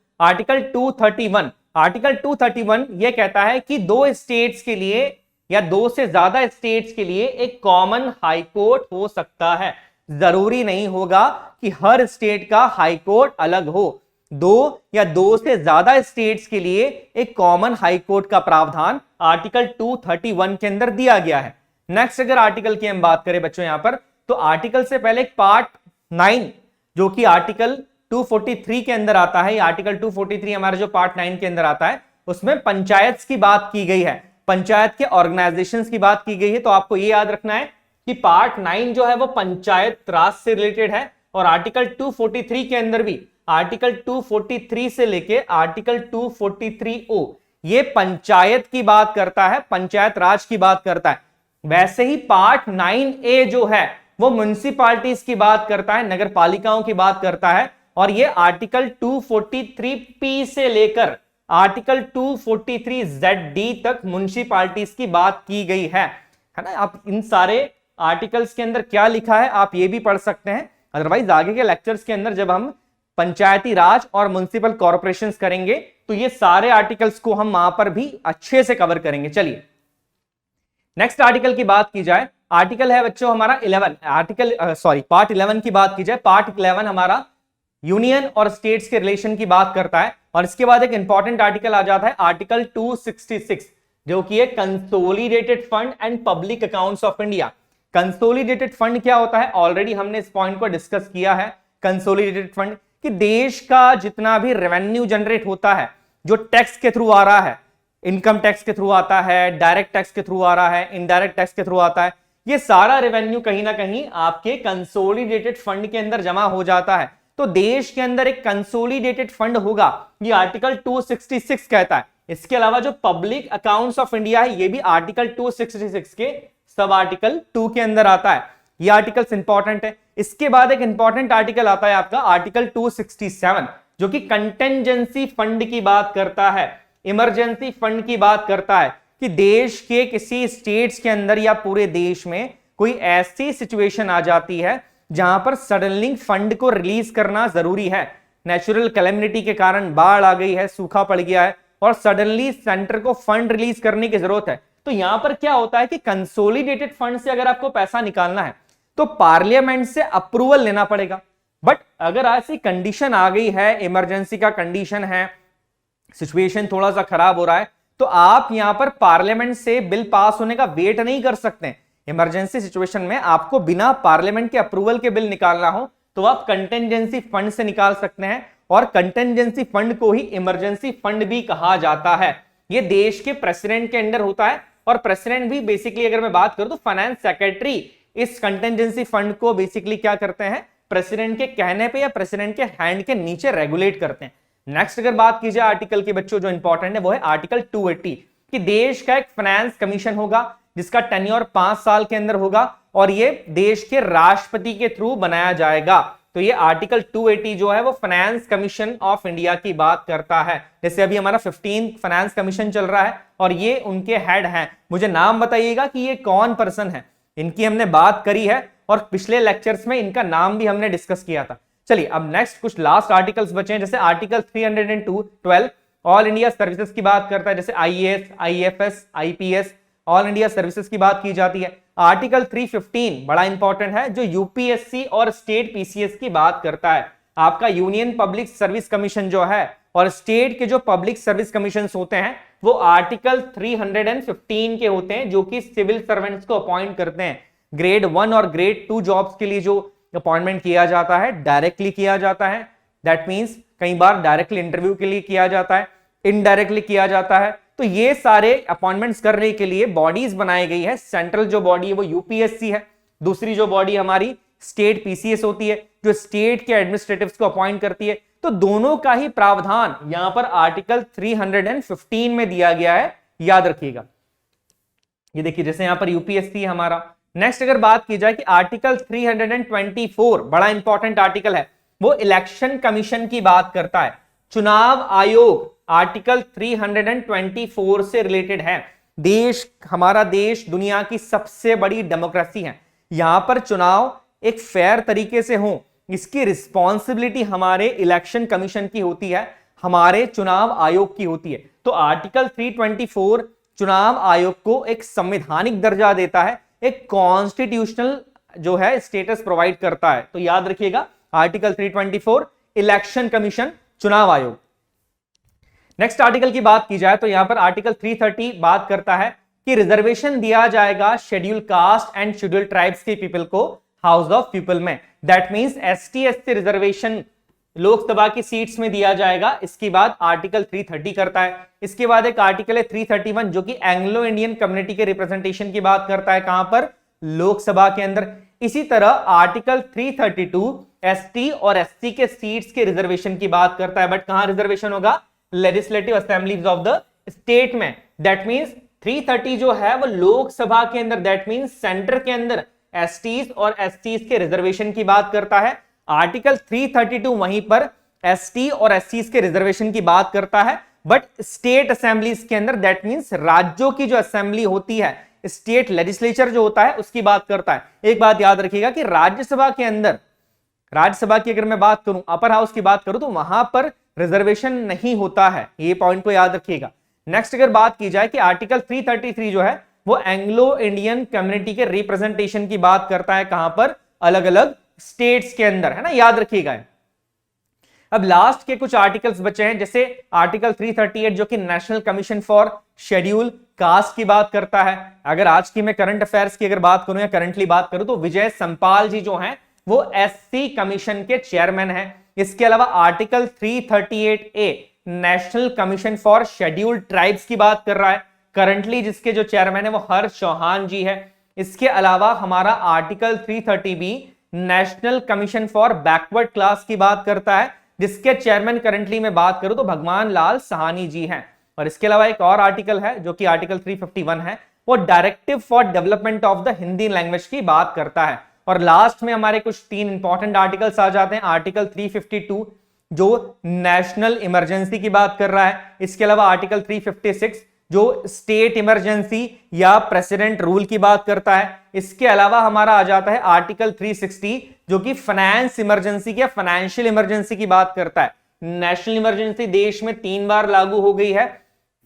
231 ये कहता है कि दो स्टेट्स के लिए या दो से ज्यादा स्टेट्स के लिए एक कॉमन हाई कोर्ट हो सकता है। जरूरी नहीं होगा कि हर स्टेट का हाई कोर्ट अलग हो, दो या दो से ज्यादा स्टेट्स के लिए एक कॉमन हाई कोर्ट का प्रावधान आर्टिकल 231 के अंदर दिया गया है। नेक्स्ट अगर आर्टिकल की हम बात करें बच्चों यहां पर, तो आर्टिकल से पहले एक पार्ट 9 जो कि आर्टिकल 243 के अंदर आता है, आर्टिकल 243 हमारा जो पार्ट 9 के अंदर आता है, उसमें पंचायत की बात की गई है, पंचायत के ऑर्गेनाइजेशंस की बात की गई है। तो आपको ये याद रखना है कि पार्ट 9 जो है वो पंचायत राज से रिलेटेड है, और आर्टिकल 243 के अंदर भी आर्टिकल 243 से लेके आर्टिकल 243O ये पंचायत की बात करता है, पंचायत राज की बात करता है। वैसे ही पार्ट 9A जो है वो म्युनिसिपैलिटीज की बात करता है, नगर पालिकाओं की बात करता है, और ये आर्टिकल 243P से लेकर आर्टिकल 243ZD तक म्युनिसिपैलिटीज की बात की गई है ना। आप इन सारे आर्टिकल्स के अंदर क्या लिखा है आप ये भी पढ़ सकते हैं, अदरवाइज आगे के लेक्चर्स के अंदर जब हम पंचायती राज और म्युनिसिपल कॉर्पोरेशंस करेंगे तो ये सारे आर्टिकल्स को हम वहां पर भी अच्छे से कवर करेंगे। चलिए नेक्स्ट आर्टिकल की बात की जाए, आर्टिकल है बच्चों हमारा 11, पार्ट 11 की बात की जाए, पार्ट 11 हमारा यूनियन और स्टेट्स के रिलेशन की बात करता है। और इसके बाद एक इंपॉर्टेंट आर्टिकल आ जाता है आर्टिकल 266 जो कि है consolidated fund and public accounts of India. Consolidated fund क्या होता है, ऑलरेडी हमने इस पॉइंट को डिस्कस किया है। कंसोलिडेटेड फंड कि देश का जितना भी रेवेन्यू जनरेट होता है, जो टैक्स के थ्रू आ रहा है, इनकम टैक्स के थ्रू आता है, डायरेक्ट टैक्स के थ्रू आ रहा है, इनडायरेक्ट टैक्स के थ्रू आता है, ये सारा रेवेन्यू कहीं ना कहीं आपके कंसोलिडेटेड फंड के अंदर जमा हो जाता है। तो देश के अंदर एक कंसोलिडेटेड फंड होगा, ये आर्टिकल 266 कहता है। इसके अलावा जो पब्लिक अकाउंट्स ऑफ इंडिया है ये भी आर्टिकल 266 के सब आर्टिकल 2 के अंदर आता है। ये आर्टिकल्स इंपॉर्टेंट है। इसके बाद एक इंपॉर्टेंट आर्टिकल आता है आपका आर्टिकल 267 जो कि कंटेंजेंसी फंड की बात करता है, इमरजेंसी फंड की बात करता है कि देश के किसी स्टेट्स के अंदर या पूरे देश में कोई ऐसी सिचुएशन आ जाती है जहां पर सडनली फंड को रिलीज करना जरूरी है, नेचुरल कैलेमिटी के कारण बाढ़ आ गई है, सूखा पड़ गया है और सडनली सेंटर को फंड रिलीज करने की जरूरत है, तो यहां पर क्या होता है कि कंसोलिडेटेड फंड से अगर आपको पैसा निकालना है तो पार्लियामेंट से अप्रूवल लेना पड़ेगा। बट अगर ऐसी कंडीशन आ गई है, इमरजेंसी का कंडीशन है, सिचुएशन थोड़ा सा खराब हो रहा है, तो आप यहां पर पार्लियामेंट से बिल पास होने का वेट नहीं कर सकते। इमरजेंसी सिचुएशन में आपको बिना पार्लियामेंट के अप्रूवल के बिल निकालना हो तो आप कंटेंजेंसी फंड से निकाल सकते हैं, और कंटेंजेंसी फंड को ही इमरजेंसी फंड भी कहा जाता है। ये देश के प्रेसिडेंट के अंडर होता है, और प्रेसिडेंट भी बेसिकली अगर मैं बात करूं तो फाइनेंस सेक्रेटरी इस कंटेंजेंसी फंड को बेसिकली क्या करते हैं, प्रेसिडेंट के कहने पे या प्रेसिडेंट के हैंड के नीचे रेगुलेट करते हैं। नेक्स्ट अगर बात की जाए आर्टिकल की बच्चों जो इंपॉर्टेंट है वो है आर्टिकल 280 कि देश का एक फाइनेंस कमीशन होगा जिसका टेन्योर 5 साल के अंदर होगा, और ये देश के राष्ट्रपति के थ्रू बनाया जाएगा। तो ये आर्टिकल 280 जो है वो फाइनेंस कमीशन ऑफ इंडिया की बात करता है। जैसे अभी हमारा 15 फाइनेंस कमीशन चल रहा है और ये उनके हेड हैं, मुझे नाम बताइएगा कि ये कौन पर्सन है। इनकी हमने बात करी है और पिछले लेक्चर्स में इनका नाम भी हमने डिस्कस किया था। चलिए अब नेक्स्ट कुछ लास्ट आर्टिकल्स बचे हैं, जैसे आर्टिकल 312 ऑल इंडिया सर्विसेज की बात करता है, जैसे IAS, IFS, IPS, all India services की बात की जाती है। आर्टिकल 315 बड़ा इंपॉर्टेंट है जो यूपीएससी और स्टेट पीसीएस की बात करता है। आपका यूनियन पब्लिक सर्विस कमीशन जो है और स्टेट के जो पब्लिक सर्विस कमीशन होते हैं वो आर्टिकल 315 के होते हैं, जो कि सिविल सर्वेंट्स को अपॉइंट करते हैं। ग्रेड 1 और ग्रेड 2 जॉब्स के लिए जो अपॉइंटमेंट किया जाता है डायरेक्टली किया जाता है, दैट मींस कई बार डायरेक्टली इंटरव्यू के लिए किया जाता है, इनडायरेक्टली किया जाता है। तो ये सारे अपॉइंटमेंट्स करने के लिए बॉडीज बनाई गई है। सेंट्रल जो बॉडी है वो यूपीएससी है, दूसरी जो बॉडी हमारी स्टेट पीसीएस होती है जो स्टेट के एडमिनिस्ट्रेटिव्स को अपॉइंट करती है। तो दोनों का ही प्रावधान यहां पर आर्टिकल 315 में दिया गया है, याद रखिएगा। ये देखिए जैसे यहां पर यूपीएससी हमारा। नेक्स्ट अगर बात की जाए कि आर्टिकल 324 बड़ा इंपॉर्टेंट आर्टिकल है, वो इलेक्शन कमीशन की बात करता है। चुनाव आयोग आर्टिकल 324 से रिलेटेड है। हमारा देश दुनिया की सबसे बड़ी डेमोक्रेसी है, यहां पर चुनाव एक फेयर तरीके से हो इसकी रिस्पॉन्सिबिलिटी हमारे इलेक्शन कमीशन की होती है, हमारे चुनाव आयोग की होती है। तो आर्टिकल 324 चुनाव आयोग को एक संवैधानिक दर्जा देता है, एक कॉन्स्टिट्यूशनल जो है स्टेटस प्रोवाइड करता है। तो याद रखिएगा आर्टिकल 324 इलेक्शन कमीशन, चुनाव आयोग। नेक्स्ट आर्टिकल की बात की जाए तो यहां पर आर्टिकल 330 बात करता है कि रिजर्वेशन दिया जाएगा schedule caste and schedule tribes के पीपल को हाउस ऑफ पीपल में। That means ST SC reservation Lok Sabha की सीट्स में दिया जाएगा। इसके बाद आर्टिकल 330 करता है। इसके बाद एक आर्टिकल है 331 जो कि एंग्लो इंडियन कम्युनिटी के रिप्रेजेंटेशन की बात करता है, कहां पर, लोकसभा के अंदर। इसी तरह आर्टिकल 332 एसटी और एससी के सीट्स के रिजर्वेशन की बात करता है, बट कहां रिजर्वेशन होगा, legislative assemblies of the state में। दैट मींस 330 जो है वो लोकसभा के अंदर, दैट मींस सेंटर के अंदर एसटीज और एससीज के रिजर्वेशन की बात करता है। आर्टिकल 332 वहीं पर एसटी और एससीज के रिजर्वेशन की बात करता है, बट स्टेट असेंबलीज के अंदर, दैट मींस राज्यों की जो असेंबली होती है, स्टेट लेजिस्लेचर जो होता है उसकी बात करता है। एक बात याद रखिएगा कि राज्यसभा के अंदर, राज्यसभा की अगर मैं बात करूं, अपर हाउस की बात करूं, तो वहां पर रिजर्वेशन नहीं होता है, ये पॉइंट को याद रखिएगा। नेक्स्ट अगर बात की जाए कि आर्टिकल 333 जो है वो एंग्लो इंडियन कम्युनिटी के रिप्रेजेंटेशन की बात करता है, कहां पर, अलग अलग स्टेट्स के अंदर, है ना, याद रखिएगा। अब लास्ट के कुछ आर्टिकल्स बचे हैं, जैसे आर्टिकल 338 जो कि national commission for schedule caste की बात करता है। अगर आज की मैं करंट अफेयर्स की अगर बात करूं या करंटली बात करूं तो विजय संपाल जी जो हैं वो एससी कमीशन के चेयरमैन हैं। इसके अलावा article 338A national commission for scheduled tribes की बात कर रहा है, करंटली जिसके जो चेयरमैन है वो हर्ष चौहान जी है। इसके अलावा हमारा article 330B national commission for backward class की बात करता है, जिसके चेयरमैन करंटली में बात करूं तो भगवान लाल सहानी जी हैं। और इसके अलावा एक और आर्टिकल है जो कि आर्टिकल 351 है, वो directive for development of the Hindi language की बात करता है। और लास्ट में हमारे कुछ 3 इंपॉर्टेंट आर्टिकल्स आ जाते हैं। आर्टिकल 352 जो नेशनल इमरजेंसी की बात कर रहा है। इसके अलावा आर्टिकल 356 जो स्टेट इमरजेंसी या प्रेसिडेंट रूल की बात करता है। इसके अलावा हमारा आ जाता है आर्टिकल 360 जो कि फाइनेंस इमरजेंसी या फाइनेंशियल इमरजेंसी की बात करता है। नेशनल इमरजेंसी देश में 3 बार लागू हो गई है,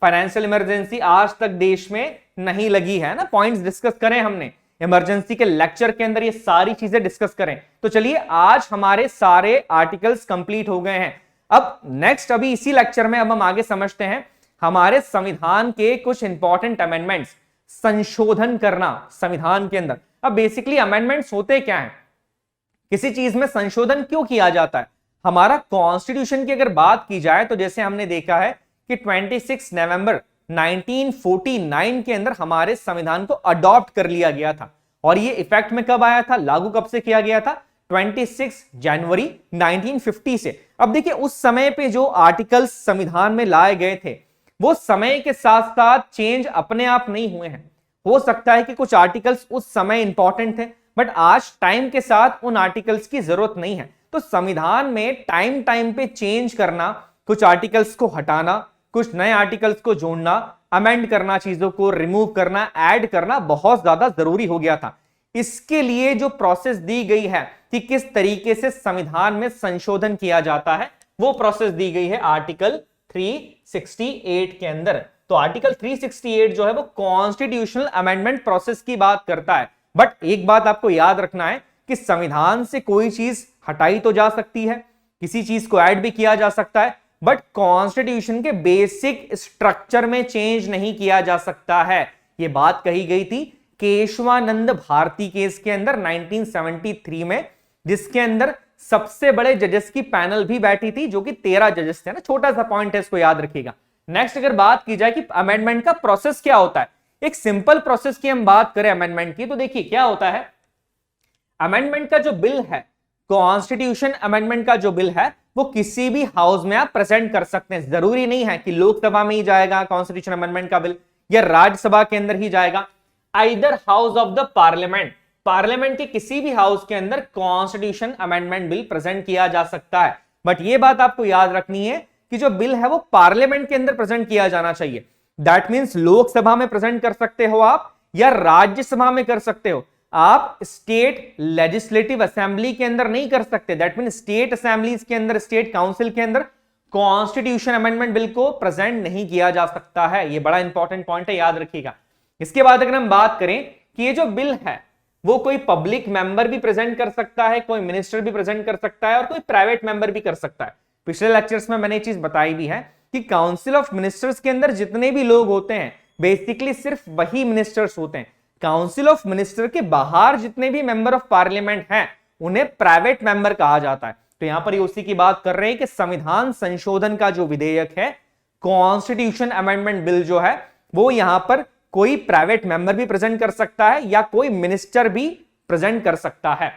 फाइनेंशियल इमरजेंसी आज तक देश में नहीं लगी है ना। पॉइंट्स डिस्कस करें हमने इमरजेंसी के लेक्चर के अंदर, ये सारी चीजें डिस्कस करें। तो चलिए आज हमारे सारे आर्टिकल्स कंप्लीट हो गए हैं। अब नेक्स्ट अभी इसी लेक्चर में अब हम आगे समझते हैं हमारे संविधान के कुछ इंपॉर्टेंट अमेंडमेंट्स, संशोधन करना संविधान के अंदर। अब बेसिकली अमेंडमेंट्स होते क्या हैं, किसी चीज में संशोधन क्यों किया जाता है। हमारा कॉन्स्टिट्यूशन की अगर बात की जाए तो जैसे हमने देखा है कि 26 नवंबर 1949 के अंदर हमारे संविधान को अडॉप्ट कर लिया गया था। और ये इफेक्ट में कब आया था, लागू कब से किया गया था, 26 जनवरी 1950 से। अब देखिए उस समय पे जो आर्टिकल्स संविधान में लाए गए थे वो समय के साथ साथ चेंज अपने आप नहीं हुए हैं। हो सकता है कि कुछ आर्टिकल्स उस समय इंपॉर्टेंट थे बट आज टाइम के साथ उन आर्टिकल्स की जरूरत नहीं है। तो संविधान में टाइम टाइम पे चेंज करना, कुछ आर्टिकल्स को हटाना, कुछ नए आर्टिकल्स को जोड़ना, अमेंड करना, चीजों को रिमूव करना, ऐड करना बहुत ज्यादा जरूरी हो गया था। इसके लिए जो प्रोसेस दी गई है कि किस तरीके से संविधान में संशोधन किया जाता है वो प्रोसेस दी गई है आर्टिकल 368 के अंदर। तो आर्टिकल 368 जो है वो कॉन्स्टिट्यूशनल अमेंडमेंट प्रोसेस की बात करता है। बट एक बात आपको याद रखना है कि संविधान से कोई चीज हटाई तो जा सकती है, किसी चीज को ऐड भी किया जा सकता है, बट कॉन्स्टिट्यूशन के बेसिक स्ट्रक्चर में चेंज नहीं किया जा सकता है। यह बात कही गई थी केशवानंद भारती केस के अंदर 1973 में, जिसके अंदर सबसे बड़े जजेस की पैनल भी बैठी थी जो कि 13 जजेस थे ना। छोटा सा पॉइंट है, इसको याद रखिएगा। नेक्स्ट अगर बात की जाए कि अमेंडमेंट का प्रोसेस क्या होता है, एक सिंपल प्रोसेस की हम बात करें अमेंडमेंट की तो देखिए क्या होता है। अमेंडमेंट का जो बिल है, कॉन्स्टिट्यूशन अमेंडमेंट का जो बिल है वो किसी भी हाउस में आप प्रेजेंट कर सकते हैं। जरूरी नहीं है कि लोकसभा में ही जाएगा कॉन्स्टिट्यूशन अमेंडमेंट का बिल या राज्यसभा के अंदर ही जाएगा। Either house of the parliament, parliament के किसी भी हाउस के अंदर कॉन्स्टिट्यूशन अमेंडमेंट बिल प्रेजेंट किया जा सकता है। बट यह बात आपको याद रखनी है कि जो बिल है वो पार्लियामेंट के अंदर प्रेजेंट किया जाना चाहिए। दैट मींस लोकसभा में प्रेजेंट कर सकते हो आप या राज्यसभा में कर सकते हो, आप स्टेट लेजिस्लेटिव असेंबली के अंदर नहीं कर सकते। दैट मीन स्टेट असेंबलीज के अंदर, स्टेट काउंसिल के अंदर कॉन्स्टिट्यूशन अमेंडमेंट बिल को प्रेजेंट नहीं किया जा सकता है। यह बड़ा इंपॉर्टेंट पॉइंट है, याद रखिएगा। इसके बाद अगर हम बात करें कि ये जो बिल है वो कोई पब्लिक मेंबर भी प्रेजेंट कर सकता है, कोई मिनिस्टर भी प्रेजेंट कर सकता है और कोई प्राइवेट मेंबर भी कर सकता है। पिछले लेक्चर्स में मैंने ये चीज बताई भी है कि काउंसिल ऑफ मिनिस्टर्स के अंदर जितने भी लोग होते हैं बेसिकली सिर्फ वही मिनिस्टर्स होते हैं। काउंसिल ऑफ मिनिस्टर के बाहर जितने भी मेंबर ऑफ पार्लियामेंट हैं उन्हें प्राइवेट मेंबर कहा जाता है। तो यहां पर ये उसी की बात कर रहे हैं कि संविधान संशोधन का जो विधेयक है, कॉन्स्टिट्यूशन अमेंडमेंट बिल जो है, वो यहां पर कोई प्राइवेट मेंबर भी प्रेजेंट कर सकता है या कोई मिनिस्टर भी प्रेजेंट कर सकता है।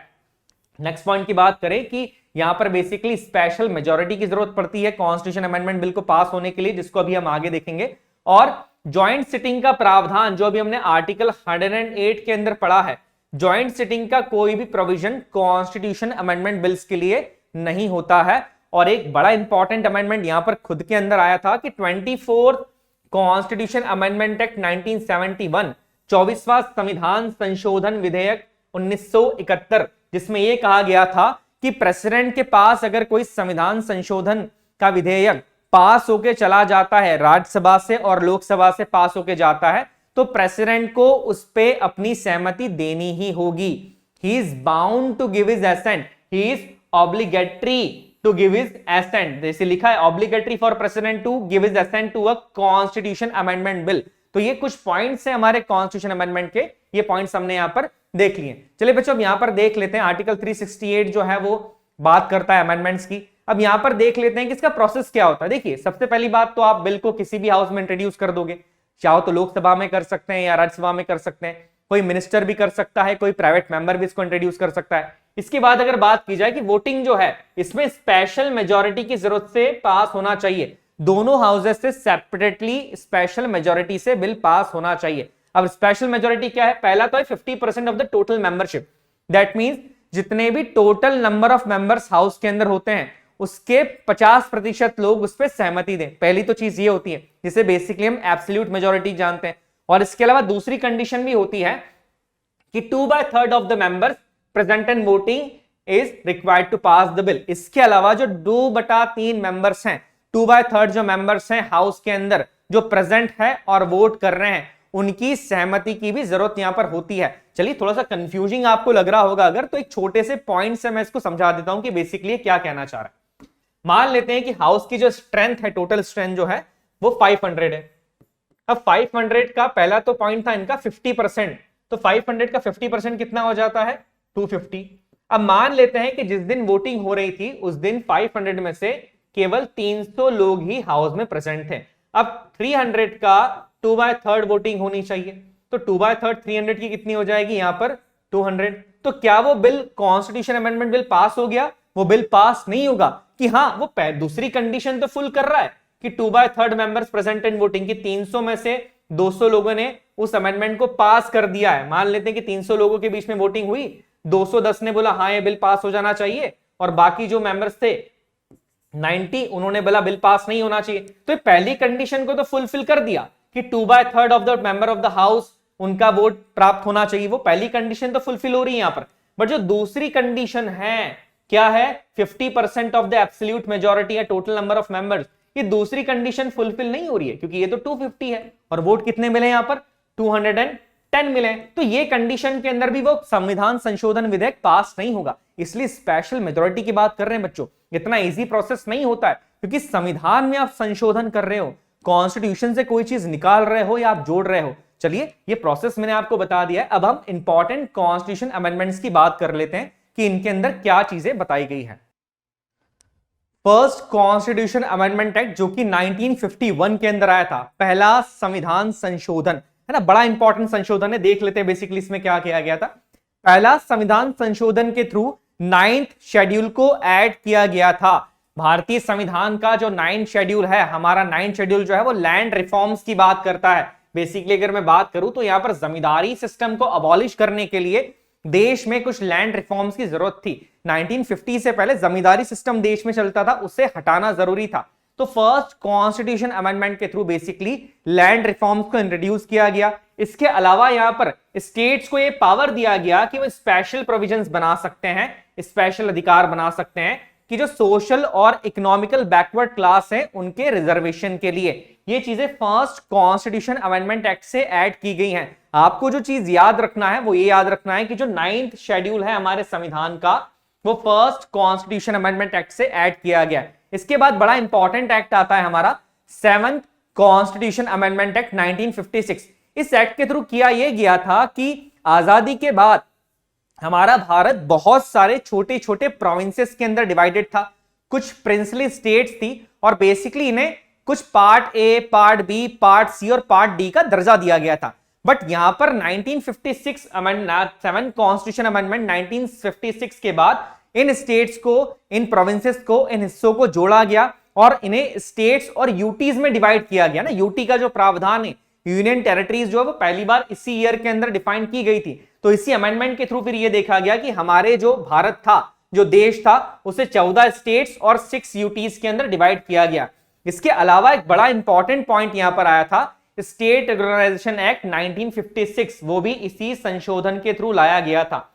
नेक्स्ट पॉइंट की बात करें कि यहां पर बेसिकली स्पेशल मेजॉरिटी की जरूरत पड़ती है कॉन्स्टिट्यूशन अमेंडमेंट बिल को पास होने के लिए, जिसको अभी हम आगे देखेंगे। और ज्वाइंट सिटिंग का प्रावधान जो अभी हमने आर्टिकल 108 के अंदर पढ़ा है, ज्वाइंट सिटिंग का कोई भी प्रोविजन कॉन्स्टिट्यूशन अमेंडमेंट बिल्स के लिए नहीं होता है। और एक बड़ा इंपॉर्टेंट अमेंडमेंट यहां पर खुद के अंदर आया था कि 24 कॉन्स्टिट्यूशन अमेंडमेंट एक्ट 1971, 24वां संविधान संशोधन विधेयक 1971, जिसमें यह कहा गया था कि प्रेसिडेंट के पास अगर कोई संविधान संशोधन का विधेयक पास होके चला जाता है, राज्यसभा से और लोकसभा से पास होके जाता है, तो प्रेसिडेंट को उस पे अपनी सहमति देनी ही होगी। He is bound to give his assent, he is obligatory to give his assent. जैसे लिखा है obligatory for president to give his assent to a constitution amendment bill. तो ये कुछ पॉइंट्स हैं हमारे कॉन्स्टिट्यूशन अमेंडमेंट के, ये पॉइंट्स हमने यहां पर देख लिए। चलिए बच्चों अब यहां पर देख लेते हैं आर्टिकल 368 जो है वो बात करता है अमेंडमेंट्स की। अब यहां पर देख लेते हैं कि इसका प्रोसेस क्या होता है। देखिए सबसे पहली बात तो आप बिल को किसी भी हाउस में इंट्रोड्यूस कर दोगे, चाहो तो लोकसभा में कर सकते हैं या राज्यसभा में कर सकते हैं, कोई मिनिस्टर भी कर सकता है, कोई प्राइवेट मेंबर भी इसको इंट्रोड्यूस कर सकता है। इसके बाद अगर बात की जाए कि वोटिंग जो है इसमें स्पेशल मेजॉरिटी की जरूरत से पास होना चाहिए, दोनों हाउसेस से सेपरेटली स्पेशल मेजॉरिटी से बिल पास होना चाहिए। अब स्पेशल मेजॉरिटी क्या है, पहला तो है 50% of the total membership. That means जितने भी total number of members house के अंदर होते हैं उसके 50% लोग उस पर सहमति दें। पहली तो चीज ये होती है जिसे बेसिकली हम एब्सोल्यूट मेजोरिटी जानते हैं। और इसके अलावा दूसरी कंडीशन भी होती है कि 2/3 of the members present and voting is required to pass the bill. इसके अलावा जो 2/3 मेंबर्स हैं, 2/3 जो मेंबर्स हैं हाउस के अंदर जो प्रेजेंट है और वोट कर रहे हैं, उनकी सहमति की भी जरूरत यहां पर होती है। चलिए, थोड़ा सा कंफ्यूजिंग आपको लग रहा होगा अगर, तो एक छोटे से पॉइंट से मैं इसको समझा देता हूं कि बेसिकली क्या कहना चाह रहा है। मान लेते हैं कि हाउस की जो स्ट्रेंथ है, टोटल स्ट्रेंथ जो है वो 500 है। अब 500 का पहला तो पॉइंट था इनका 50%, तो 500 का 50% कितना हो जाता है? 250। अब मान लेते हैं कि जिस दिन वोटिंग हो रही थी उस दिन 500 में से केवल 300 लोग ही हाउस में प्रेजेंट थे। अब 300 का 2/3 वोटिंग होनी चाहिए, तो 2/3 300 की कितनी हो जाएगी यहां पर? 200। तो क्या वो bill, constitution amendment bill pass हो गया? वो बिल पास नहीं होगा। कि हाँ, वो दूसरी कंडीशन तो फुल कर रहा है कि 2/3 मेंबर्स प्रेजेंट इन वोटिंग, की 300 में से 200 लोगों ने उस अमेंडमेंट को पास कर दिया है। मान लेते हैं कि 300 लोगों के बीच में वोटिंग हुई, 210 ने बोला हाँ ये बिल पास हो जाना चाहिए, और बाकी जो मेंबर्स थे 90 उन्होंने बोला बिल पास नहीं होना चाहिए। तो पहली कंडीशन को तो फुलफिल कर दिया कि 2/3 of the member of the house उनका वोट प्राप्त होना चाहिए, वो पहली कंडीशन तो फुलफिल हो रही है यहां पर। बट जो दूसरी कंडीशन है, क्या है? 50% ऑफ द एब्सोल्यूट मेजॉरिटी या टोटल नंबर ऑफ मेंबर्स, ये दूसरी कंडीशन फुलफिल नहीं हो रही है क्योंकि ये तो 250 है और वोट कितने मिले यहां पर? 210 मिले। तो ये कंडीशन के अंदर भी वो संविधान संशोधन विधेयक पास नहीं होगा। इसलिए स्पेशल मेजॉरिटी की बात कर रहे हैं बच्चों। इतना इजी प्रोसेस नहीं होता है क्योंकि संविधान में आप संशोधन कर रहे हो, कॉन्स्टिट्यूशन से कोई चीज निकाल रहे हो या आप जोड़ रहे हो। चलिए, ये प्रोसेस मैंने आपको बता दिया है। अब हम इंपॉर्टेंट कॉन्स्टिट्यूशन अमेंडमेंट्स की बात कर लेते हैं कि इनके अंदर क्या चीजें बताई गई हैं। फर्स्ट कॉन्स्टिट्यूशन अमेंडमेंट एक्ट जो कि 1951 के अंदर आया था, पहला संविधान संशोधन है ना, बड़ा इंपॉर्टेंट संशोधन है। देख लेते हैं बेसिकली इसमें क्या किया गया था। पहला संविधान संशोधन के थ्रू 9th शेड्यूल को ऐड किया गया था। भारतीय संविधान का जो 9th शेड्यूल है, हमारा 9th शेड्यूल जो है वो लैंड रिफॉर्म्स की बात करता है। बेसिकली अगर मैं बात करूं तो यहां पर जमींदारी सिस्टम को अबॉलिश करने के लिए देश में कुछ लैंड रिफॉर्म्स की जरूरत थी। 1950 से पहले जमींदारी सिस्टम देश में चलता था, उसे हटाना जरूरी था। तो फर्स्ट कॉन्स्टिट्यूशन अमेंडमेंट के थ्रू बेसिकली लैंड रिफॉर्म्स को इंट्रोड्यूस किया गया। इसके अलावा यहां पर स्टेट्स को यह पावर दिया गया कि वो स्पेशल प्रोविजंस बना सकते हैं, स्पेशल अधिकार बना सकते हैं कि जो सोशल और इकोनॉमिकल बैकवर्ड क्लास है उनके रिजर्वेशन के लिए। ये चीजें फर्स्ट कॉन्स्टिट्यूशन अमेंडमेंट एक्ट से ऐड की गई हैं। आपको जो चीज याद रखना है वो ये याद रखना है कि जो 9th शेड्यूल है हमारे संविधान का, वो फर्स्ट कॉन्स्टिट्यूशन अमेंडमेंट एक्ट से ऐड किया गया। इसके बाद बड़ा इंपॉर्टेंट एक्ट आता है हमारा 7th कॉन्स्टिट्यूशन अमेंडमेंट एक्ट 1956। इस एक्ट के थ्रू किया यह गया था कि आजादी के बाद हमारा भारत बहुत सारे छोटे छोटे प्रोविंसेस के अंदर डिवाइडेड था। कुछ प्रिंसली स्टेट्स थी और बेसिकली इन्हें कुछ part A, part B, part C और पार्ट डी का दर्जा दिया गया था। बट यहां पर 1956 अमेंडमेंट, 7th कॉन्स्टिट्यूशन अमेंडमेंट 1956 के बाद इन स्टेट्स को, इन प्रोविंसेस को, इन हिस्सों को जोड़ा गया और इन्हें स्टेट्स और यूटीज में डिवाइड किया गया ना। यूटी का जो प्रावधान है, यूनियन टेरिटरीज, जो है वो पहली बार इसी ईयर के अंदर डिफाइन की गई थी। तो इसी अमेंडमेंट के थ्रू फिर ये देखा गया कि हमारे जो भारत था, जो देश था, उसे 14 स्टेट्स और 6 यूटीज के अंदर डिवाइड किया गया। इसके अलावा एक बड़ा इंपॉर्टेंट पॉइंट यहां पर आया था, स्टेट रिकॉग्नाइजेशन एक्ट 1956, वो भी इसी संशोधन के थ्रू लाया गया था।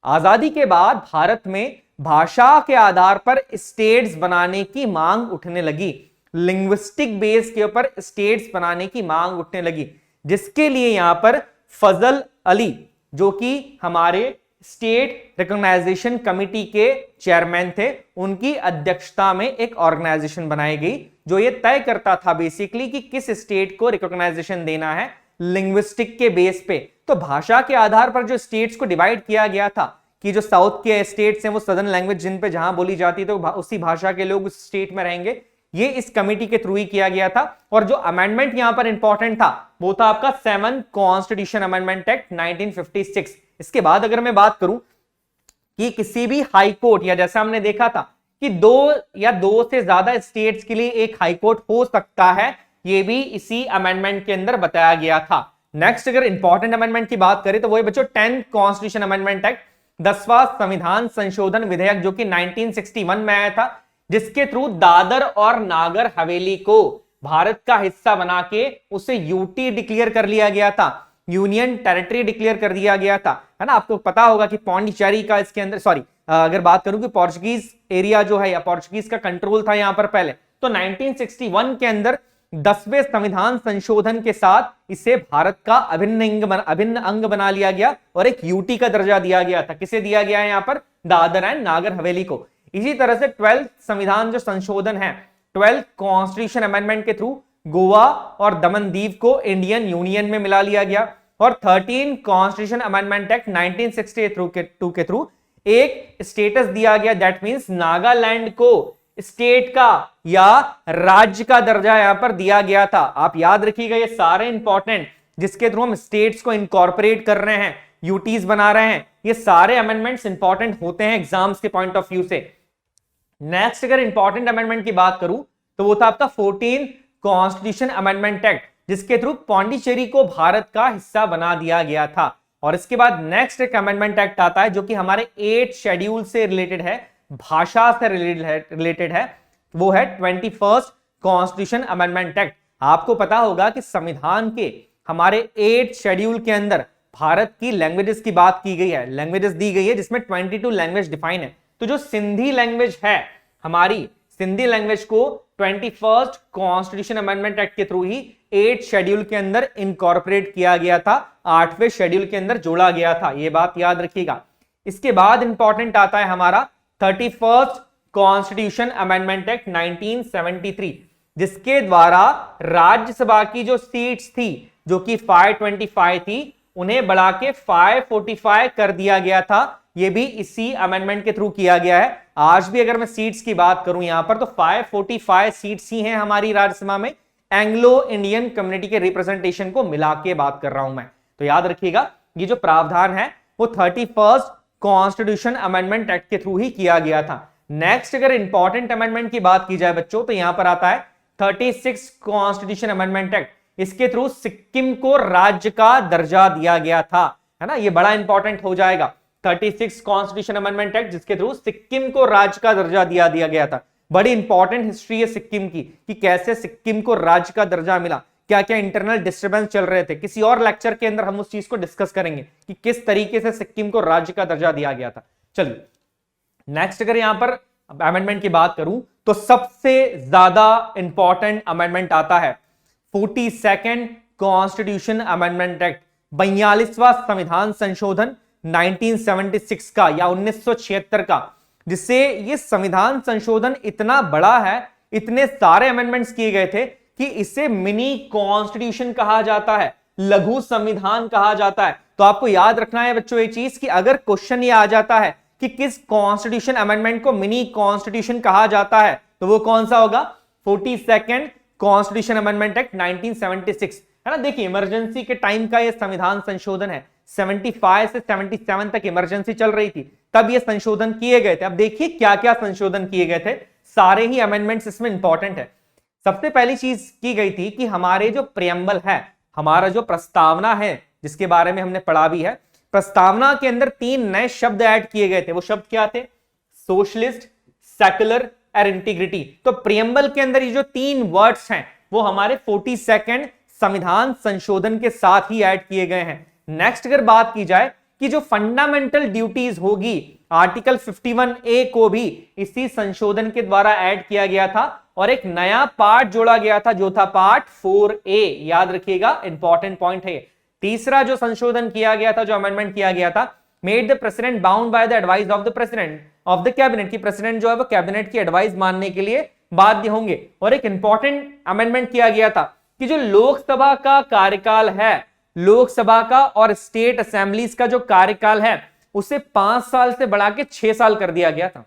आजादी के बाद भारत में भाषा के आधार पर स्टेट्स बनाने की मांग उठने लगी, लिंग्विस्टिक बेस के ऊपर स्टेट्स बनाने की मांग उठने लगी, जिसके लिए यहां पर फजल अली जो कि हमारे स्टेट रिकॉग्नाइजेशन कमिटी के चेयरमैन थे, उनकी अध्यक्षता में एक ऑर्गेनाइजेशन बनाई गई जो ये तय करता था बेसिकली कि किस स्टेट को रिकॉग्नाइजेशन देना है लिंग्विस्टिक के बेस पे। तो भाषा के आधार पर जो स्टेट्स को डिवाइड किया गया था कि जो साउथ के स्टेट्स हैं वो सदर्न लैंग्वेज जिन पे जहां बोली जाती है तो उसी भाषा के लोग उस स्टेट में रहेंगे, ये इस कमेटी के थ्रू ही किया गया था। और जो अमेंडमेंट यहां पर इंपॉर्टेंट था वो था आपका 7th कॉन्स्टिट्यूशन अमेंडमेंट एक्ट 1956। इसके बाद अगर मैं बात करूं कि किसी भी हाई कोर्ट, या जैसा हमने देखा था कि 2 या 2 से ज्यादा स्टेट्स के लिए एक हाई कोर्ट हो सकता है, ये भी इसी अमेंडमेंट के अंदर बताया गया था। नेक्स्ट अगर इंपॉर्टेंट अमेंडमेंट की बात करें तो वो बच्चों 10th कॉन्स्टिट्यूशन अमेंडमेंट एक्ट, 10वां संविधान संशोधन विधेयक जो कि 1961 में आया था। जिसके थ्रू दादर और नागर हवेली को भारत का हिस्सा बना के उसे यूटी डिक्लेयर कर लिया गया था, यूनियन टेरिटरी डिक्लेयर कर दिया गया था, है ना। आपको पता होगा कि पौंडीचेरी का इसके अंदर, सॉरी अगर बात करूं कि पोर्चुगीज एरिया जो है या पोर्चुगीज का कंट्रोल था यहां पर पहले, तो 1961 के अंदर 10वें संविधान संशोधन के साथ इसे भारत का अभिन्न अंग बना लिया गया और एक यूटी का दर्जा दिया गया था। किसे दिया गया है यहां पर? दादर एंड नागर हवेली को। इसी तरह से 12th संविधान जो संशोधन है, 12th कॉन्स्टिट्यूशन अमेंडमेंट के थ्रू गोवा और दमन दीव को इंडियन यूनियन में मिला लिया गया। और 13 कॉन्स्टिट्यूशन अमेंडमेंट एक्ट 1962 के थ्रू एक स्टेटस दिया गया, दैट मींस नागालैंड को स्टेट का या राज्य का दर्जा यहां पर दिया गया था। आप याद रखिएगा ये सारे इंपॉर्टेंट जिसके थ्रू हम स्टेट्स को इनकॉर्पोरेट कर रहे हैं, यूटीज बना रहे हैं, ये सारे अमेंडमेंट्स इंपॉर्टेंट होते हैं एग्जाम्स के पॉइंट ऑफ व्यू से। नेक्स्ट अगर इंपॉर्टेंट अमेंडमेंट की बात करूं तो वो था आपका 14 कॉन्स्टिट्यूशन अमेंडमेंट एक्ट, जिसके थ्रू पौंडीचेरी को भारत का हिस्सा बना दिया गया था। और इसके बाद नेक्स्ट एक अमेंडमेंट एक्ट आता है जो कि हमारे 8 शेड्यूल से रिलेटेड है, भाषा से रिलेटेड है, वो है 21st कॉन्स्टिट्यूशन अमेंडमेंट एक्ट। आपको पता होगा कि संविधान के हमारे 8 शेड्यूल के अंदर भारत की लैंग्वेजेस की बात की गई है, लैंग्वेजेस दी गई है, जिसमें 22 लैंग्वेज डिफाइन है। तो जो सिंधी लैंग्वेज है हमारी, सिंधी लैंग्वेज को 21st कॉन्स्टिट्यूशन अमेंडमेंट एक्ट के थ्रू ही 8 शेड्यूल के अंदर इनकॉर्पोरेट किया गया था, 8वें शेड्यूल के अंदर जोड़ा गया था, यह बात याद रखिएगा। इसके बाद इंपॉर्टेंट आता है हमारा 31st कॉन्स्टिट्यूशन अमेंडमेंट एक्ट 1973, जिसके द्वारा राज्यसभा की जो सीट्स थी जो कि 525 थी, उन्हें बढ़ा के 545 कर दिया गया था। यह भी इसी अमेंडमेंट के थ्रू किया गया है। आज भी अगर मैं सीट्स की बात करूं यहां पर, तो 545 सीट्स ही हैं हमारी राज्यसभा में, एंग्लो इंडियन कम्युनिटी के रिप्रेजेंटेशन को मिला के बात कर रहा हूं मैं। तो याद रखिएगा ये जो प्रावधान है वो 31st कॉन्स्टिट्यूशन अमेंडमेंट एक्ट के थ्रू ही किया गया था। नेक्स्ट अगर इंपॉर्टेंट अमेंडमेंट की बात की जाए बच्चों, तो यहां पर आता है 36 कॉन्स्टिट्यूशन अमेंडमेंट एक्ट। इसके थ्रू सिक्किम को राज्य का दर्जा दिया गया था, है ना, ये बड़ा इंपॉर्टेंट हो जाएगा। 36 कॉन्स्टिट्यूशन अमेंडमेंट एक्ट जिसके थ्रू सिक्किम को राज्य का दर्जा दिया गया था। बड़ी इंपॉर्टेंट हिस्ट्री है सिक्किम की कि कैसे सिक्किम को राज्य का दर्जा मिला, क्या क्या इंटरनल डिस्टर्बेंस चल रहे थे। किसी और लेक्चर के अंदर हम उस चीज को डिस्कस करेंगे कि किस तरीके से सिक्किम को राज्य का दर्जा दिया गया था। चलिए नेक्स्ट अगर यहां पर अमेंडमेंट की बात करूं तो सबसे ज्यादा इंपॉर्टेंट अमेंडमेंट आता है 42nd कॉन्स्टिट्यूशन अमेंडमेंट एक्ट, 42वां संविधान संशोधन 1976 का या 1976 का, जिससे ये संविधान संशोधन इतना बड़ा है, इतने सारे अमेंडमेंट्स किए गए थे कि इसे मिनी कॉन्स्टिट्यूशन कहा जाता है, लघु संविधान कहा जाता है। तो आपको याद रखना है बच्चों ये चीज कि अगर क्वेश्चन ये आ जाता है कि किस कॉन्स्टिट्यूशन अमेंडमेंट को मिनी कॉन्स्टिट्यूशन कहा जाता है, तो वो कौन सा होगा? 42nd कॉन्स्टिट्यूशन अमेंडमेंट एक्ट 1976, है ना। देखिए इमरजेंसी के टाइम का ये संविधान संशोधन है, 75 से 77 तक इमरजेंसी चल रही थी, तब ये संशोधन किए गए थे। अब देखिए क्या क्या संशोधन किए गए थे, सारे ही अमेंडमेंट्स इसमें इंपॉर्टेंट है। सबसे पहली चीज की गई थी कि हमारे जो प्रियम्बल है, हमारा जो प्रस्तावना है, जिसके बारे में हमने पढ़ा भी है, प्रस्तावना के अंदर 3 नए शब्द ऐड किए गए थे। वो शब्द क्या थे? सोशलिस्ट, सेकुलर और इंटीग्रिटी। तो प्रियम्बल के अंदर ये जो 3 वर्ड्स हैं वो हमारे 42nd संविधान संशोधन के साथ ही ऐड किए गए हैं। नेक्स्ट अगर बात की जाए कि जो फंडामेंटल ड्यूटीज होगी, आर्टिकल 51A को भी इसी संशोधन के द्वारा ऐड किया गया था और एक नया पार्ट जोड़ा गया था जो था पार्ट 4A। याद रखिएगा इंपॉर्टेंट पॉइंट है। तीसरा जो संशोधन किया गया था, जो अमेंडमेंट किया गया था, made the president bound by the advice of the president of the cabinet, की प्रेसिडेंट जो है वो कैबिनेट की एडवाइस मानने के लिए बाध्य होंगे। और एक इंपॉर्टेंट अमेंडमेंट किया गया था कि जो लोकसभा का कार्यकाल है, लोकसभा का और स्टेट असेंबलीज का जो कार्यकाल है, उसे 5 साल से बढ़ा के 6 साल कर दिया गया था।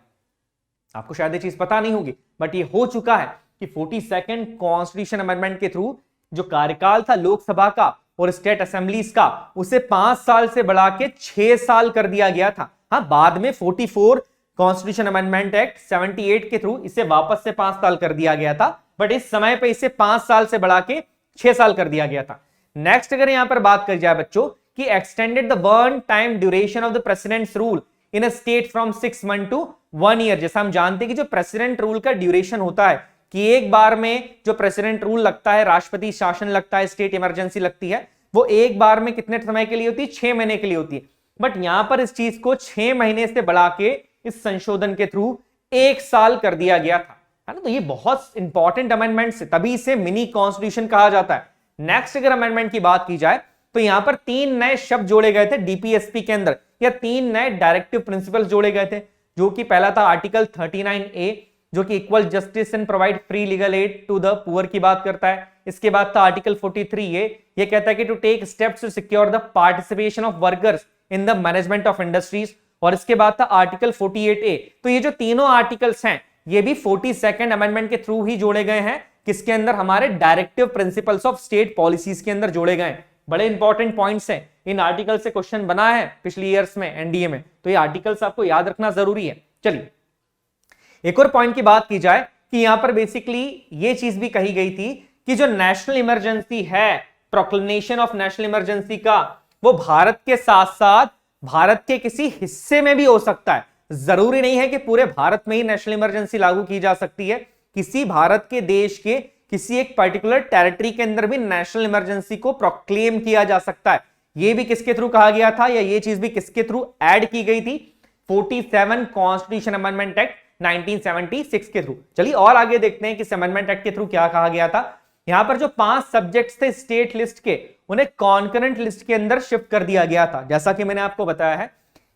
आपको शायद ये चीज पता नहीं होगी, बट ये हो चुका है कि 42nd कॉन्स्टिट्यूशन अमेंडमेंट के थ्रू जो कार्यकाल था लोकसभा का और स्टेट असेंबलीज का, उसे 5 साल से बढ़ा के 6 साल कर दिया गया था। हाँ, बाद में 44 कॉन्स्टिट्यूशन अमेंडमेंट एक्ट 78 के थ्रू इसे वापस से 5 साल कर दिया गया था, बट इस समय पे इसे 5 साल से बढ़ा के 6 साल कर दिया गया था। नेक्स्ट अगर यहां पर बात करी जाए बच्चों कि extended the one time duration of the president's rule in a state from 6 month to 1 year. जैसा हम जानते हैं कि जो प्रेसिडेंट रूल का ड्यूरेशन होता है कि एक बार में जो प्रेसिडेंट रूल लगता है, राष्ट्रपति शासन लगता है, स्टेट इमरजेंसी लगती है, वो एक बार में कितने समय के लिए होती है? 6 महीने के लिए होती है। बट यहां पर इस चीज को 6 महीने से बढ़ा के इस संशोधन के थ्रू 1 साल कर दिया गया था, है ना। तो ये बहुत इंपॉर्टेंट अमेंडमेंट है, तभी इसे मिनी कॉन्स्टिट्यूशन कहा जाता है। नेक्स्ट अगर अमेंडमेंट की बात की जाए तो यहां पर 3 नए शब्द जोड़े गए थे डीपीएसपी के अंदर, या 3 नए डायरेक्टिव प्रिंसिपल्स जोड़े गए थे, जो कि पहला था आर्टिकल 39A जो कि equal justice and provide free legal aid to the poor की बात करता है। इसके बाद था आर्टिकल 43A, ये कहता है कि to take steps to secure the participation of workers in the management of industries. और इसके बाद था आर्टिकल 48A। तो ये जो तीनों आर्टिकल्स हैं ये भी 42nd अमेंडमेंट के थ्रू ही जोड़े गए हैं, किसके अंदर? हमारे directive principles of state policies के अंदर जोड़े गए। बड़े इंपॉर्टेंट पॉइंट्स हैं, इन आर्टिकल से क्वेश्चन बना है पिछली ईयर्स में एनडीए में, तो ये आर्टिकल्स आपको याद रखना जरूरी है। चलिए एक और पॉइंट की बात की जाए कि यहां पर बेसिकली ये चीज भी कही गई थी कि जो नेशनल इमरजेंसी है, प्रोक्लेमेशन ऑफ नेशनल इमरजेंसी का, वो भारत के साथ साथ भारत के किसी हिस्से में भी हो सकता है। जरूरी नहीं है कि पूरे भारत में ही नेशनल इमरजेंसी लागू की जा सकती है, किसी भारत के देश के किसी एक पर्टिकुलर टेरिटरी के अंदर भी नेशनल इमरजेंसी को प्रोक्लेम किया जा सकता है। यह भी किसके थ्रू कहा गया था, या ये चीज भी किसके थ्रू ऐड की गई थी? 47 कॉन्स्टिट्यूशन अमेंडमेंट एक्ट 1976 के थ्रू। चलिए और आगे देखते हैं कि इस अमेंडमेंट एक्ट के थ्रू क्या कहा गया था। यहां पर जो 5 सब्जेक्ट्स थे स्टेट लिस्ट के, उन्हें कॉन्करेंट लिस्ट के अंदर शिफ्ट कर दिया गया था। जैसा कि मैंने आपको बताया है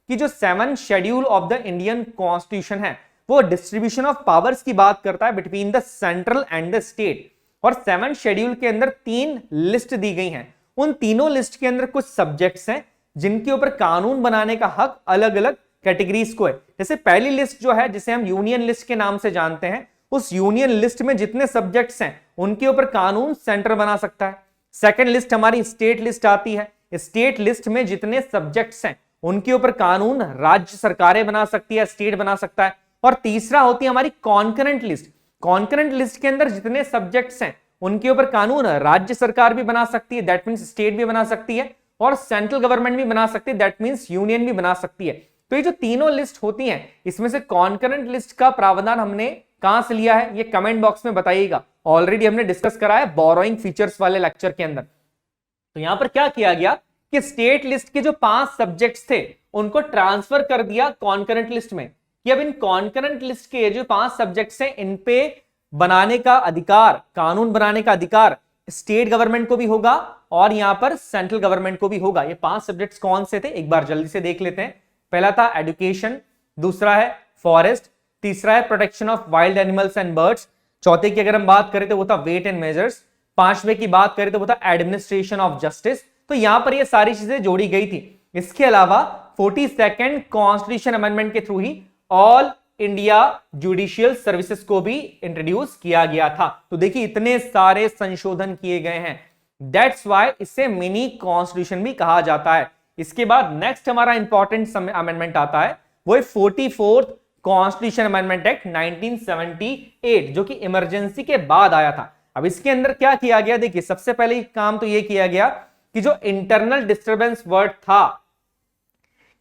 कि जो 7 schedule of the Indian constitution है वो डिस्ट्रीब्यूशन ऑफ पावर्स की बात करता है between the central and the state. और 7 शेड्यूल के अंदर 3 लिस्ट दी गई हैं। उन तीनों लिस्ट के अंदर कुछ सब्जेक्ट्स हैं जिनके ऊपर कानून बनाने का हक अलग अलग कैटेगरीज को है। जैसे पहली लिस्ट जो है, जिसे हम यूनियन लिस्ट के नाम से जानते हैं, उस यूनियन लिस्ट में जितने सब्जेक्ट्स हैं उनके ऊपर कानून सेंटर बना सकता है। सेकंड लिस्ट हमारी स्टेट लिस्ट आती है, स्टेट लिस्ट में जितने सब्जेक्ट्स हैं उनके ऊपर कानून राज्य सरकारें बना सकती है, स्टेट बना सकता है। और तीसरा होती है हमारी कॉन्करेंट लिस्ट। कॉन्करेंट लिस्ट के अंदर जितने सब्जेक्ट्स हैं उनके ऊपर कानून राज्य सरकार भी बना सकती है, दैट मींस स्टेट भी बना सकती है, और सेंट्रल गवर्नमेंट भी बना सकती है, दैट मींस यूनियन भी बना सकती है। तो ये जो तीनों लिस्ट होती हैं, इसमें से कॉन्करेंट लिस्ट का प्रावधान हमने कहां से लिया है, ये कमेंट बॉक्स में बताइएगा। ऑलरेडी हमने डिस्कस करा है बोरोइंग फीचर्स वाले लेक्चर के अंदर। तो यहां पर क्या किया गया कि स्टेट लिस्ट के जो 5 सब्जेक्ट्स थे उनको ट्रांसफर कर दिया कॉन्करेंट लिस्ट में, कि अब इन कॉन्करेंट लिस्ट के जो 5 सब्जेक्ट्स हैं इन पे बनाने का अधिकार, कानून बनाने का अधिकार स्टेट गवर्नमेंट को भी होगा और यहां पर सेंट्रल गवर्नमेंट को भी होगा। ये 5 सब्जेक्ट्स कौन से थे एक बार जल्दी से देख लेते हैं। पहला था एजुकेशन, दूसरा है फॉरेस्ट, तीसरा है protection of wild animals and birds, चौथे की अगर हम बात करें तो वो था वेट एंड मेजर्स, पांचवे की बात करें तो वो था एडमिनिस्ट्रेशन ऑफ जस्टिस। तो यहां पर ये सारी चीजें जोड़ी गई थी। इसके अलावा 42nd कॉन्स्टिट्यूशन अमेंडमेंट के थ्रू ही ऑल इंडिया जुडिशियल सर्विसेज को भी इंट्रोड्यूस किया गया था। तो देखिए इतने सारे संशोधन किए गए हैं, दैट्स व्हाई इसे मिनी कॉन्स्टिट्यूशन भी कहा जाता है। इसके बाद नेक्स्ट हमारा इंपॉर्टेंट अमेंडमेंट आता है, वो है 44th कॉन्स्टिट्यूशन अमेंडमेंट एक्ट 1978 जो कि इमरजेंसी के बाद आया था। अब इसके अंदर क्या किया गया, देखिए सबसे पहले काम तो यह किया गया कि जो इंटरनल डिस्टर्बेंस वर्ड था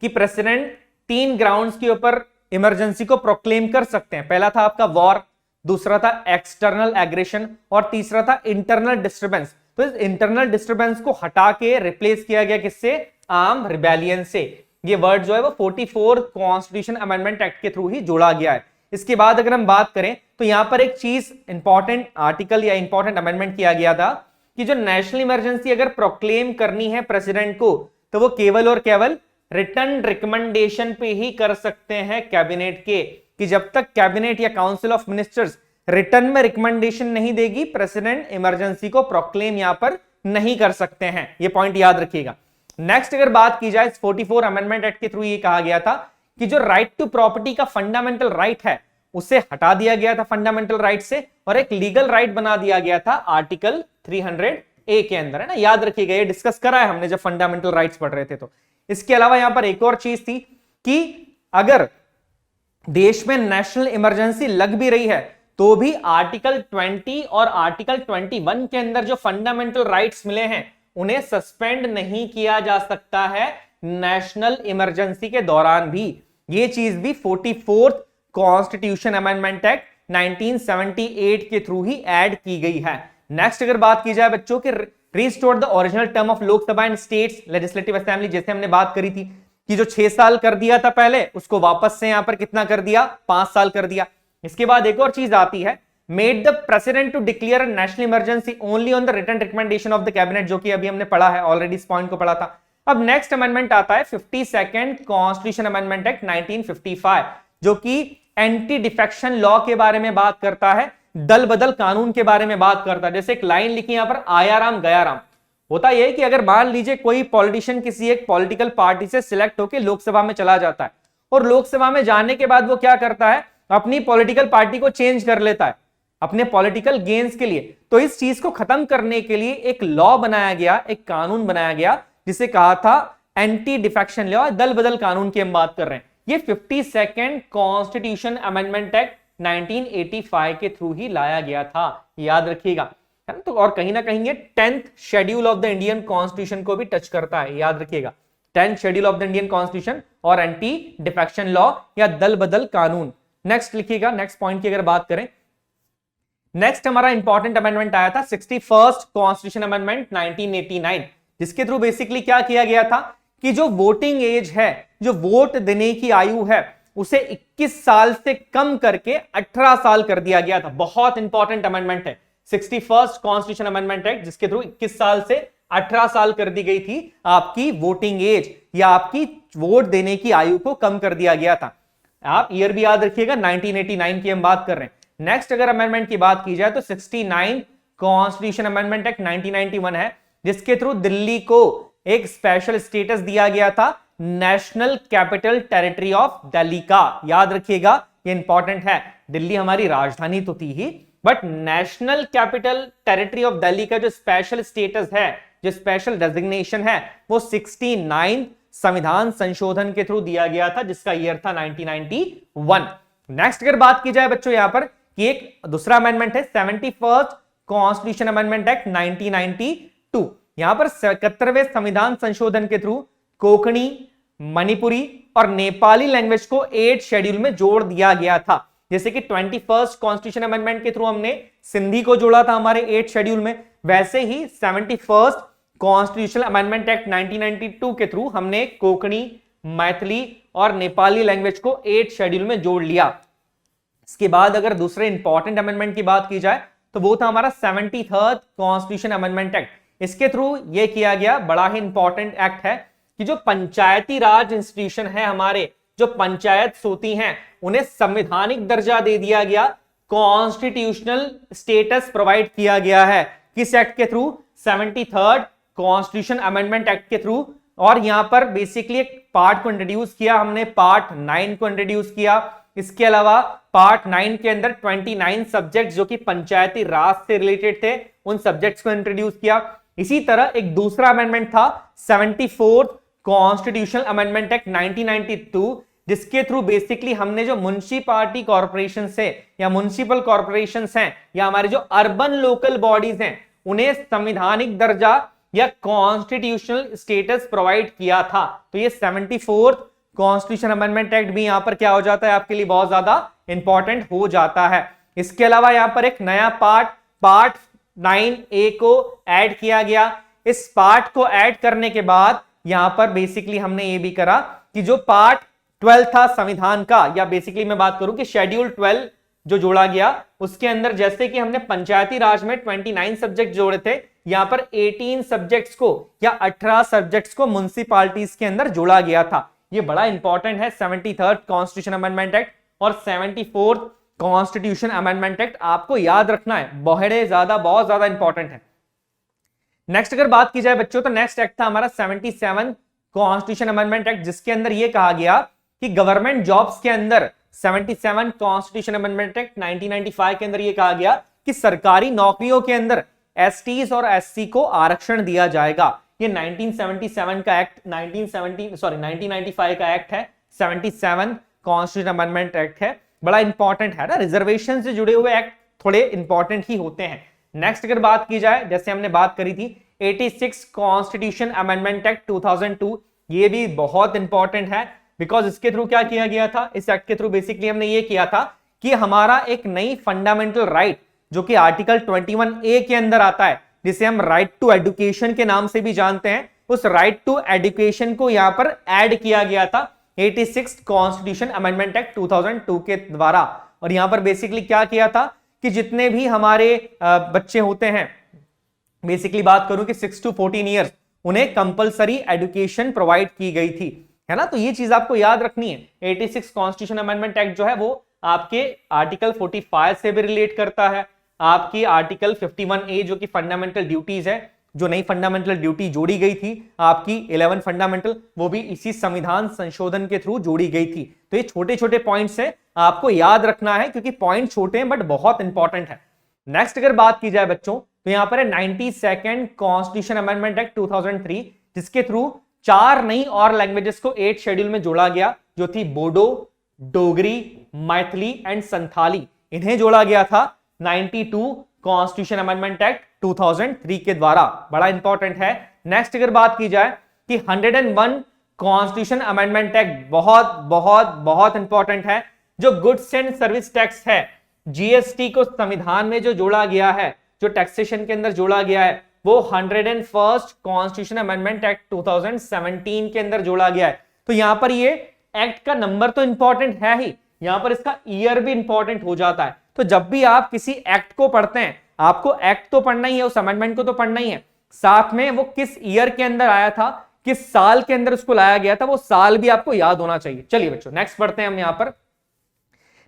कि प्रेसिडेंट 3 ग्राउंड्स के ऊपर इमरजेंसी को प्रोक्लेम कर सकते हैं। पहला था आपका वॉर, दूसरा था एक्सटर्नल एग्रेशन और तीसरा था इंटरनल डिस्टर्बेंस। तो इस इंटरनल डिस्टर्बेंस को हटा के रिप्लेस किया गया किससे, आर्म रिबेलियन से। ये वर्ड जो है वो 44 कॉन्स्टिट्यूशन अमेंडमेंट एक्ट के थ्रू ही जोड़ा गया है। इसके बाद अगर हम बात करें तो यहां पर एक चीज इंपॉर्टेंट आर्टिकल या इंपॉर्टेंट अमेंडमेंट किया गया था कि जो नेशनल इमरजेंसी अगर प्रोक्लेम करनी है प्रेसिडेंट को तो वो केवल और केवल रिटर्न रिकमेंडेशन पे ही कर सकते हैं कैबिनेट के, कि जब तक कैबिनेट या काउंसिल ऑफ मिनिस्टर्स रिटर्न में रिकमेंडेशन नहीं देगी प्रेसिडेंट इमरजेंसी को प्रोक्लेम यहां पर नहीं कर सकते हैं। ये पॉइंट याद रखिएगा। नेक्स्ट अगर बात की जाए 44 अमेंडमेंट एक्ट के थ्रू ये कहा गया था कि जो राइट टू प्रॉपर्टी का फंडामेंटल राइट है उसे हटा दिया गया था फंडामेंटल राइट से और एक लीगल राइट बना दिया गया था आर्टिकल 300A के अंदर, है ना। याद रखिएगा, ये डिस्कस करा है हमने जब फंडामेंटल राइट्स पढ़ रहे थे। तो इसके अलावा यहां पर एक और चीज थी कि अगर देश में नेशनल इमरजेंसी लग भी रही है तो भी आर्टिकल 20 और आर्टिकल 21 के अंदर जो फंडामेंटल राइट्स मिले हैं उन्हें सस्पेंड नहीं किया जा सकता है नेशनल इमरजेंसी के दौरान भी। ये चीज भी 44th कॉन्स्टिट्यूशन अमेंडमेंट एक्ट 1978 के थ्रू ही ऐड की गई है। नेक्स्ट अगर बात की जाए बच्चों के restore the original term of Lok Sabha and states legislative assembly, जैसे हमने बात करी थी कि जो 6 साल कर दिया था पहले, उसको वापस से यहां पर कितना कर दिया, 5 साल कर दिया। इसके बाद एक और चीज आती है, made the president to declare national emergency only on the written recommendation of the cabinet, जो कि अभी हमने पढ़ा है ऑलरेडी, इस पॉइंट को पढ़ा था। अब नेक्स्ट अमेंडमेंट आता है 52nd कॉन्स्टिट्यूशन अमेंडमेंट एक्ट 1955, जो कि एंटी डिफेक्शन लॉ के बारे में बात करता है, दल बदल कानून के बारे में बात करता है। जैसे एक लाइन लिखी यहां पर, आया राम गया राम। होता यह है कि अगर मान लीजिए कोई पॉलिटिशियन किसी एक पॉलिटिकल पार्टी से सिलेक्ट होकर लोकसभा में चला जाता है, और लोकसभा में जाने के बाद वो क्या करता है, अपनी पॉलिटिकल पार्टी को चेंज कर लेता है अपने पॉलिटिकल गेन्स के लिए। तो इस चीज को खत्म करने के लिए एक लॉ बनाया गया, एक कानून बनाया गया, जिसे कहा था एंटी डिफेक्शन लॉ, दल बदल कानून की हम बात कर रहे हैं। ये 52nd कॉन्स्टिट्यूशन अमेंडमेंट एक्ट 1985 के थ्रू ही लाया गया था, याद रखिएगा, है ना। तो और कहीं ना कहीं ये 10th schedule of the Indian constitution को भी टच करता है, याद रखिएगा, 10th schedule of the Indian constitution और एंटी डिफेक्शन लॉ या दल बदल कानून। नेक्स्ट लिखिएगा, नेक्स्ट पॉइंट की अगर बात करें, नेक्स्ट हमारा इंपॉर्टेंट अमेंडमेंट आया था 61st कॉन्स्टिट्यूशन अमेंडमेंट 1989, जिसके थ्रू बेसिकली क्या किया गया था कि जो वोटिंग एज है, जो वोट देने की आयु है, उसे 21 साल से कम करके 18 साल कर दिया गया था। बहुत इंपॉर्टेंट अमेंडमेंट है 61st कॉन्स्टिट्यूशन अमेंडमेंट एक्ट, जिसके थ्रू 21 साल से 18 साल कर दी गई थी आपकी वोटिंग एज, या आपकी वोट देने की आयु को कम कर दिया गया था। आप ईयर भी याद रखिएगा, 1989 की हम बात कर रहे हैं। नेक्स्ट अगर अमेंडमेंट की बात की जाए तो 69 कॉन्स्टिट्यूशन अमेंडमेंट एक्ट 1991 है, जिसके थ्रू दिल्ली को एक स्पेशल स्टेटस दिया गया था, national capital territory of Delhi का। याद रखिएगा, ये इंपॉर्टेंट है, दिल्ली हमारी राजधानी तो थी ही, but national capital territory of Delhi का जो स्पेशल स्टेटस है, जो स्पेशल डेजिग्नेशन है, वो 69 संविधान संशोधन के थ्रू दिया गया था, जिसका ईयर था 1991। नेक्स्ट अगर बात की जाए बच्चों यहां पर कि एक दूसरा अमेंडमेंट है 71st कॉन्स्टिट्यूशन अमेंडमेंट एक्ट 1992। यहां पर 71वें संविधान संशोधन के थ्रू कोंकणी, मणिपुरी और नेपाली लैंग्वेज को 8 शेड्यूल में जोड़ दिया गया था। जैसे कि 21st कॉन्स्टिट्यूशन अमेंडमेंट के थ्रू हमने सिंधी को जोड़ा था हमारे 8 शेड्यूल में, वैसे ही 71st कॉन्स्टिट्यूशन अमेंडमेंट एक्ट 1992 के थ्रू हमने कोंकणी, मैथिली और नेपाली लैंग्वेज को 8 शेड्यूल में जोड़ लिया। इसके बाद अगर दूसरे इंपॉर्टेंट अमेंडमेंट की बात की जाए तो वो था हमारा 73rd कॉन्स्टिट्यूशन अमेंडमेंट एक्ट। इसके थ्रू ये किया गया, बड़ा ही इंपॉर्टेंट एक्ट है, कि जो पंचायती राज इंस्टीट्यूशन है हमारे, जो पंचायत सोती हैं, उन्हें संवैधानिक दर्जा दे दिया गया, कॉन्स्टिट्यूशनल स्टेटस प्रोवाइड किया गया है। किस एक्ट के through? 73rd constitution amendment act के थ्रू। और यहां पर बेसिकली एक पार्ट को इंट्रोड्यूस किया हमने, पार्ट 9 को इंट्रोड्यूस किया। इसके अलावा पार्ट 9 के अंदर 29 सब्जेक्ट जो कि पंचायती राज से रिलेटेड थे, उन सब्जेक्ट्स को इंट्रोड्यूस किया। इसी तरह एक दूसरा अमेंडमेंट था 74th कॉन्स्टिट्यूशनल अमेंडमेंट एक्ट 1992, जिसके थ्रू बेसिकली हमने जो म्युनिसिपैलिटी कॉर्पोरेशन है या म्युनिसिपल कॉर्पोरेशन हैं या हमारे जो अर्बन लोकल बॉडीज हैं, उन्हें संवैधानिक दर्जा या कॉन्स्टिट्यूशनल स्टेटस प्रोवाइड किया था। तो ये 74th कॉन्स्टिट्यूशन अमेंडमेंट एक्ट भी यहां पर क्या हो जाता है, आपके लिए बहुत ज्यादा इंपॉर्टेंट हो जाता है। इसके अलावा यहां पर एक नया पार्ट 9A को ऐड किया गया। इस पार्ट को ऐड करने के बाद यहां पर बेसिकली हमने ये भी करा कि जो पार्ट 12 था संविधान का, या बेसिकली मैं बात करूं कि शेड्यूल 12 जो जोड़ा गया, उसके अंदर जैसे कि हमने पंचायती राज में 29 सब्जेक्ट जोड़े थे, यहां पर 18 सब्जेक्ट्स को या 18 सब्जेक्ट्स को म्युनिसिपैलिटीज के अंदर जोड़ा गया था। ये बड़ा इंपॉर्टेंट है 73rd कॉन्स्टिट्यूशन अमेंडमेंट एक्ट और 74th कॉन्स्टिट्यूशन अमेंडमेंट एक्ट, आपको याद रखना है, बहुत ज्यादा इंपॉर्टेंट है। नेक्स्ट अगर बात की जाए बच्चों तो नेक्स्ट एक्ट था हमारा 77 कॉन्स्टिट्यूशन अमेंडमेंट एक्ट, जिसके अंदर यह कहा गया कि गवर्नमेंट जॉब्स के अंदर 77 कॉन्स्टिट्यूशन अमेंडमेंट एक्ट 1995 के अंदर यह कहा गया कि सरकारी नौकरियों के अंदर एसटीज और एससी को आरक्षण दिया जाएगा। ये 1977 का एक्ट 1995 का एक्ट है, 77 कॉन्स्टिट्यूशन अमेंडमेंट एक्ट है, बड़ा इंपॉर्टेंट है ना। रिजर्वेशन से जुड़े हुए एक्ट थोड़े इंपॉर्टेंट ही होते हैं। नेक्स्ट अगर बात की जाए, जैसे हमने बात करी थी 86 कॉन्स्टिट्यूशन अमेंडमेंट एक्ट 2002, ये भी बहुत इंपॉर्टेंट है। बिकॉज इसके थ्रू क्या किया गया था, इस एक्ट के थ्रू बेसिकली हमने ये किया था कि हमारा एक नई फंडामेंटल राइट जो कि आर्टिकल 21A के अंदर आता है, जिसे हम राइट टू एजुकेशन के नाम से भी जानते हैं, उस राइट टू एजुकेशन को यहां पर ऐड किया गया था 86 कॉन्स्टिट्यूशन अमेंडमेंट एक्ट 2002 के द्वारा। और यहां पर बेसिकली क्या किया था कि जितने भी हमारे बच्चे होते हैं, बेसिकली बात करूं कि 6 to 14 ईयर्स, उन्हें कंपलसरी एजुकेशन प्रोवाइड की गई थी, है ना। तो ये चीज आपको याद रखनी है। 86 कॉन्स्टिट्यूशन अमेंडमेंट एक्ट जो है वो आपके आर्टिकल 45 से भी रिलेट करता है, आपकी आर्टिकल 51A जो कि फंडामेंटल ड्यूटीज है, जो नई फंडामेंटल ड्यूटी जोड़ी गई थी आपकी 11 फंडामेंटल, वो भी इसी संविधान संशोधन के थ्रू जोड़ी गई थी। तो ये छोटे छोटे पॉइंट्स है, आपको याद रखना है, क्योंकि पॉइंट छोटे हैं बट बहुत इंपॉर्टेंट है। नेक्स्ट अगर बात की जाए बच्चों, तो यहां पर है 92nd कॉन्स्टिट्यूशन अमेंडमेंट एक्ट 2003, जिसके थ्रू 4 नई और लैंग्वेजेस को 8 शेड्यूल में जोड़ा गया, जो थी बोडो, डोगरी, मैथिली एंड संथाली। इन्हें जोड़ा गया था 92 कॉन्स्टिट्यूशन अमेंडमेंट एक्ट 2003 के द्वारा। बड़ा इंपॉर्टेंट है। नेक्स्ट अगर बात की जाए कि 101 कॉन्स्टिट्यूशन अमेंडमेंट एक्ट, बहुत बहुत बहुत इंपॉर्टेंट है, जो गुड्स एंड सर्विस टैक्स है, जीएसटी को संविधान में जो जोड़ा गया है, जो टैक्सेशन के अंदर जोड़ा गया है, वो 101st कॉन्स्टिट्यूशन अमेंडमेंट एक्ट 2017 के अंदर जोड़ा गया है। तो यहां पर ये एक्ट का नंबर तो इंपॉर्टेंट है ही, यहां पर इसका ईयर भी इंपॉर्टेंट हो जाता है। तो जब भी आप किसी एक्ट को पढ़ते हैं, आपको एक्ट तो पढ़ना ही है, उस अमेंडमेंट को तो पढ़ना ही है, साथ में वो किस ईयर के अंदर आया था, किस साल के अंदर उसको लाया गया था, वो साल भी आपको याद होना चाहिए। चलिए बच्चों नेक्स्ट पढ़ते हैं हम यहां पर।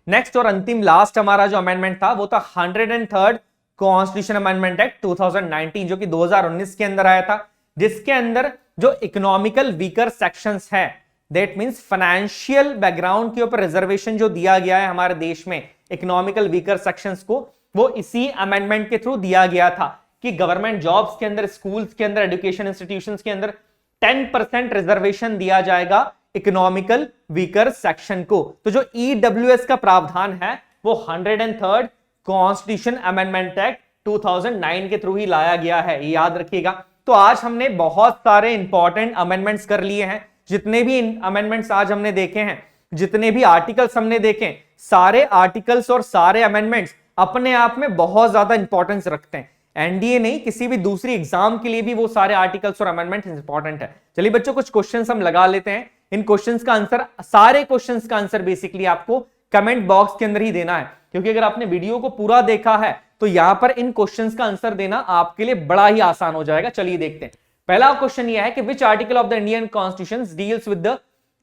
नेक्स्ट और अंतिम लास्ट हमारा जो अमेंडमेंट था वो था 103rd कॉन्स्टिट्यूशन अमेंडमेंट एक्ट 2019, जो कि 2019 के अंदर आया था, जिसके अंदर जो इकोनॉमिकल वीकर सेक्शंस है, दैट मींस फाइनेंशियल बैकग्राउंड के ऊपर रिजर्वेशन जो दिया गया है हमारे देश में इकोनॉमिकल वीकर सेक्शंस को, वो इसी अमेंडमेंट के थ्रू दिया गया था कि गवर्नमेंट जॉब्स के अंदर, स्कूल्स के अंदर, एजुकेशन इंस्टीट्यूशंस के अंदर 10% रिजर्वेशन दिया जाएगा इकोनॉमिकल वीकर सेक्शन को। तो जो ईडब्ल्यूएस का प्रावधान है वो 103rd कॉन्स्टिट्यूशन अमेंडमेंट एक्ट 2009 के थ्रू ही लाया गया है, ये याद रखिएगा। तो आज हमने बहुत सारे इंपॉर्टेंट अमेंडमेंट्स कर लिए हैं। जितने भी अमेंडमेंट्स आज हमने देखे हैं, जितने भी आर्टिकल्स हमने देखे, सारे आर्टिकल्स और सारे अमेंडमेंट्स अपने आप में बहुत ज्यादा इंपॉर्टेंस रखते हैं। एनडीए नहीं, किसी भी दूसरी एग्जाम के लिए भी वो सारे आर्टिकल्स और अमेंडमेंट्स इंपॉर्टेंट है। चलिए बच्चों कुछ क्वेश्चंस हम लगा लेते हैं। इन क्वेश्चंस का आंसर, सारे क्वेश्चंस का आंसर बेसिकली आपको कमेंट बॉक्स के अंदर ही देना है, क्योंकि अगर आपने वीडियो को पूरा देखा है तो यहां पर इन क्वेश्चंस का आंसर देना आपके लिए बड़ा ही आसान हो जाएगा। चलिए देखते हैं। पहला क्वेश्चन यह है कि which article of the Indian constitution deals with the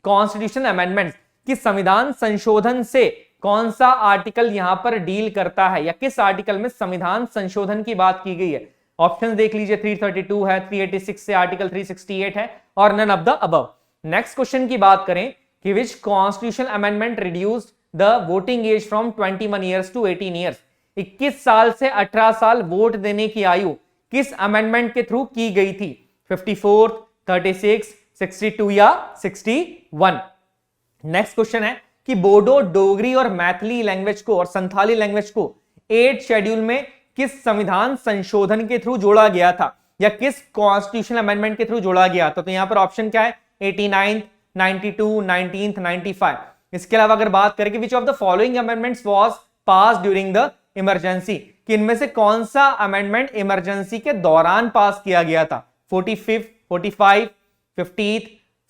constitution amendments, कि संविधान संशोधन से कौन सा आर्टिकल यहां पर डील करता है, या किस आर्टिकल में संविधान संशोधन की बात की गई है। ऑप्शन देख लीजिए, 332 है, 386 से आर्टिकल 368 है, और none of the above. Next question की बात करें कि which constitution amendment reduced the voting age from 21 years to 18 years, 21 साल से 18 साल वोट देने की आयु किस अमेंडमेंट के थ्रू की गई थी, 54, 36, 62 या 61। नेक्स्ट क्वेश्चन है कि बोडो, डोगरी और मैथिली लैंग्वेज को और संथाली लैंग्वेज को 8 शेड्यूल में किस संविधान संशोधन के थ्रू जोड़ा गया था, या किस कॉन्स्टिट्यूशन अमेंडमेंट के थ्रू जोड़ा गया था। तो यहां पर ऑप्शन क्या है, 89, 92, 19, 95। इसके अलावा अगर बात करें कि विच of the following amendments was pass during the emergency, कि इनमें से कौन सा अमेंडमेंट इमरजेंसी के दौरान पास किया गया था, 45, 45, 50,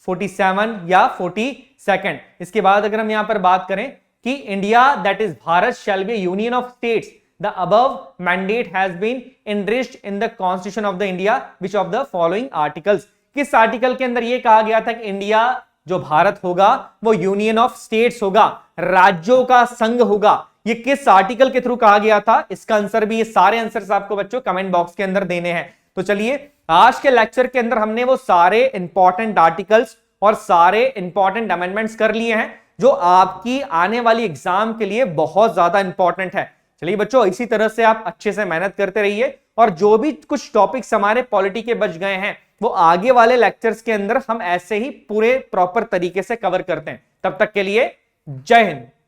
47 या 42। इसके बाद अगर हम यहां पर बात करें कि India that is Bharat shall be union of states, the above mandate has been enriched in the constitution of the India, which of the following articles, किस आर्टिकल के अंदर यह कहा गया था कि इंडिया जो भारत होगा वो यूनियन ऑफ स्टेट्स होगा, राज्यों का संघ होगा। ये किस आर्टिकल के थ्रू कहा गया था, इसका आंसर भी, ये सारे आंसर्स आपको बच्चों कमेंट बॉक्स के अंदर देने हैं। तो चलिए आज के लेक्चर के अंदर हमने वो सारे इंपॉर्टेंट आर्टिकल्स और सारे इंपॉर्टेंट अमेंडमेंट्स कर लिए हैं जो आपकी आने वाली एग्जाम के लिए बहुत ज्यादा इंपॉर्टेंट है। चलिए बच्चों इसी तरह से आप अच्छे से मेहनत करते रहिए, और जो भी कुछ टॉपिक्स हमारे पॉलिटी के बच गए हैं वो आगे वाले लेक्चर्स के अंदर हम ऐसे ही पूरे प्रॉपर तरीके से कवर करते हैं। तब तक के लिए जय हिंद।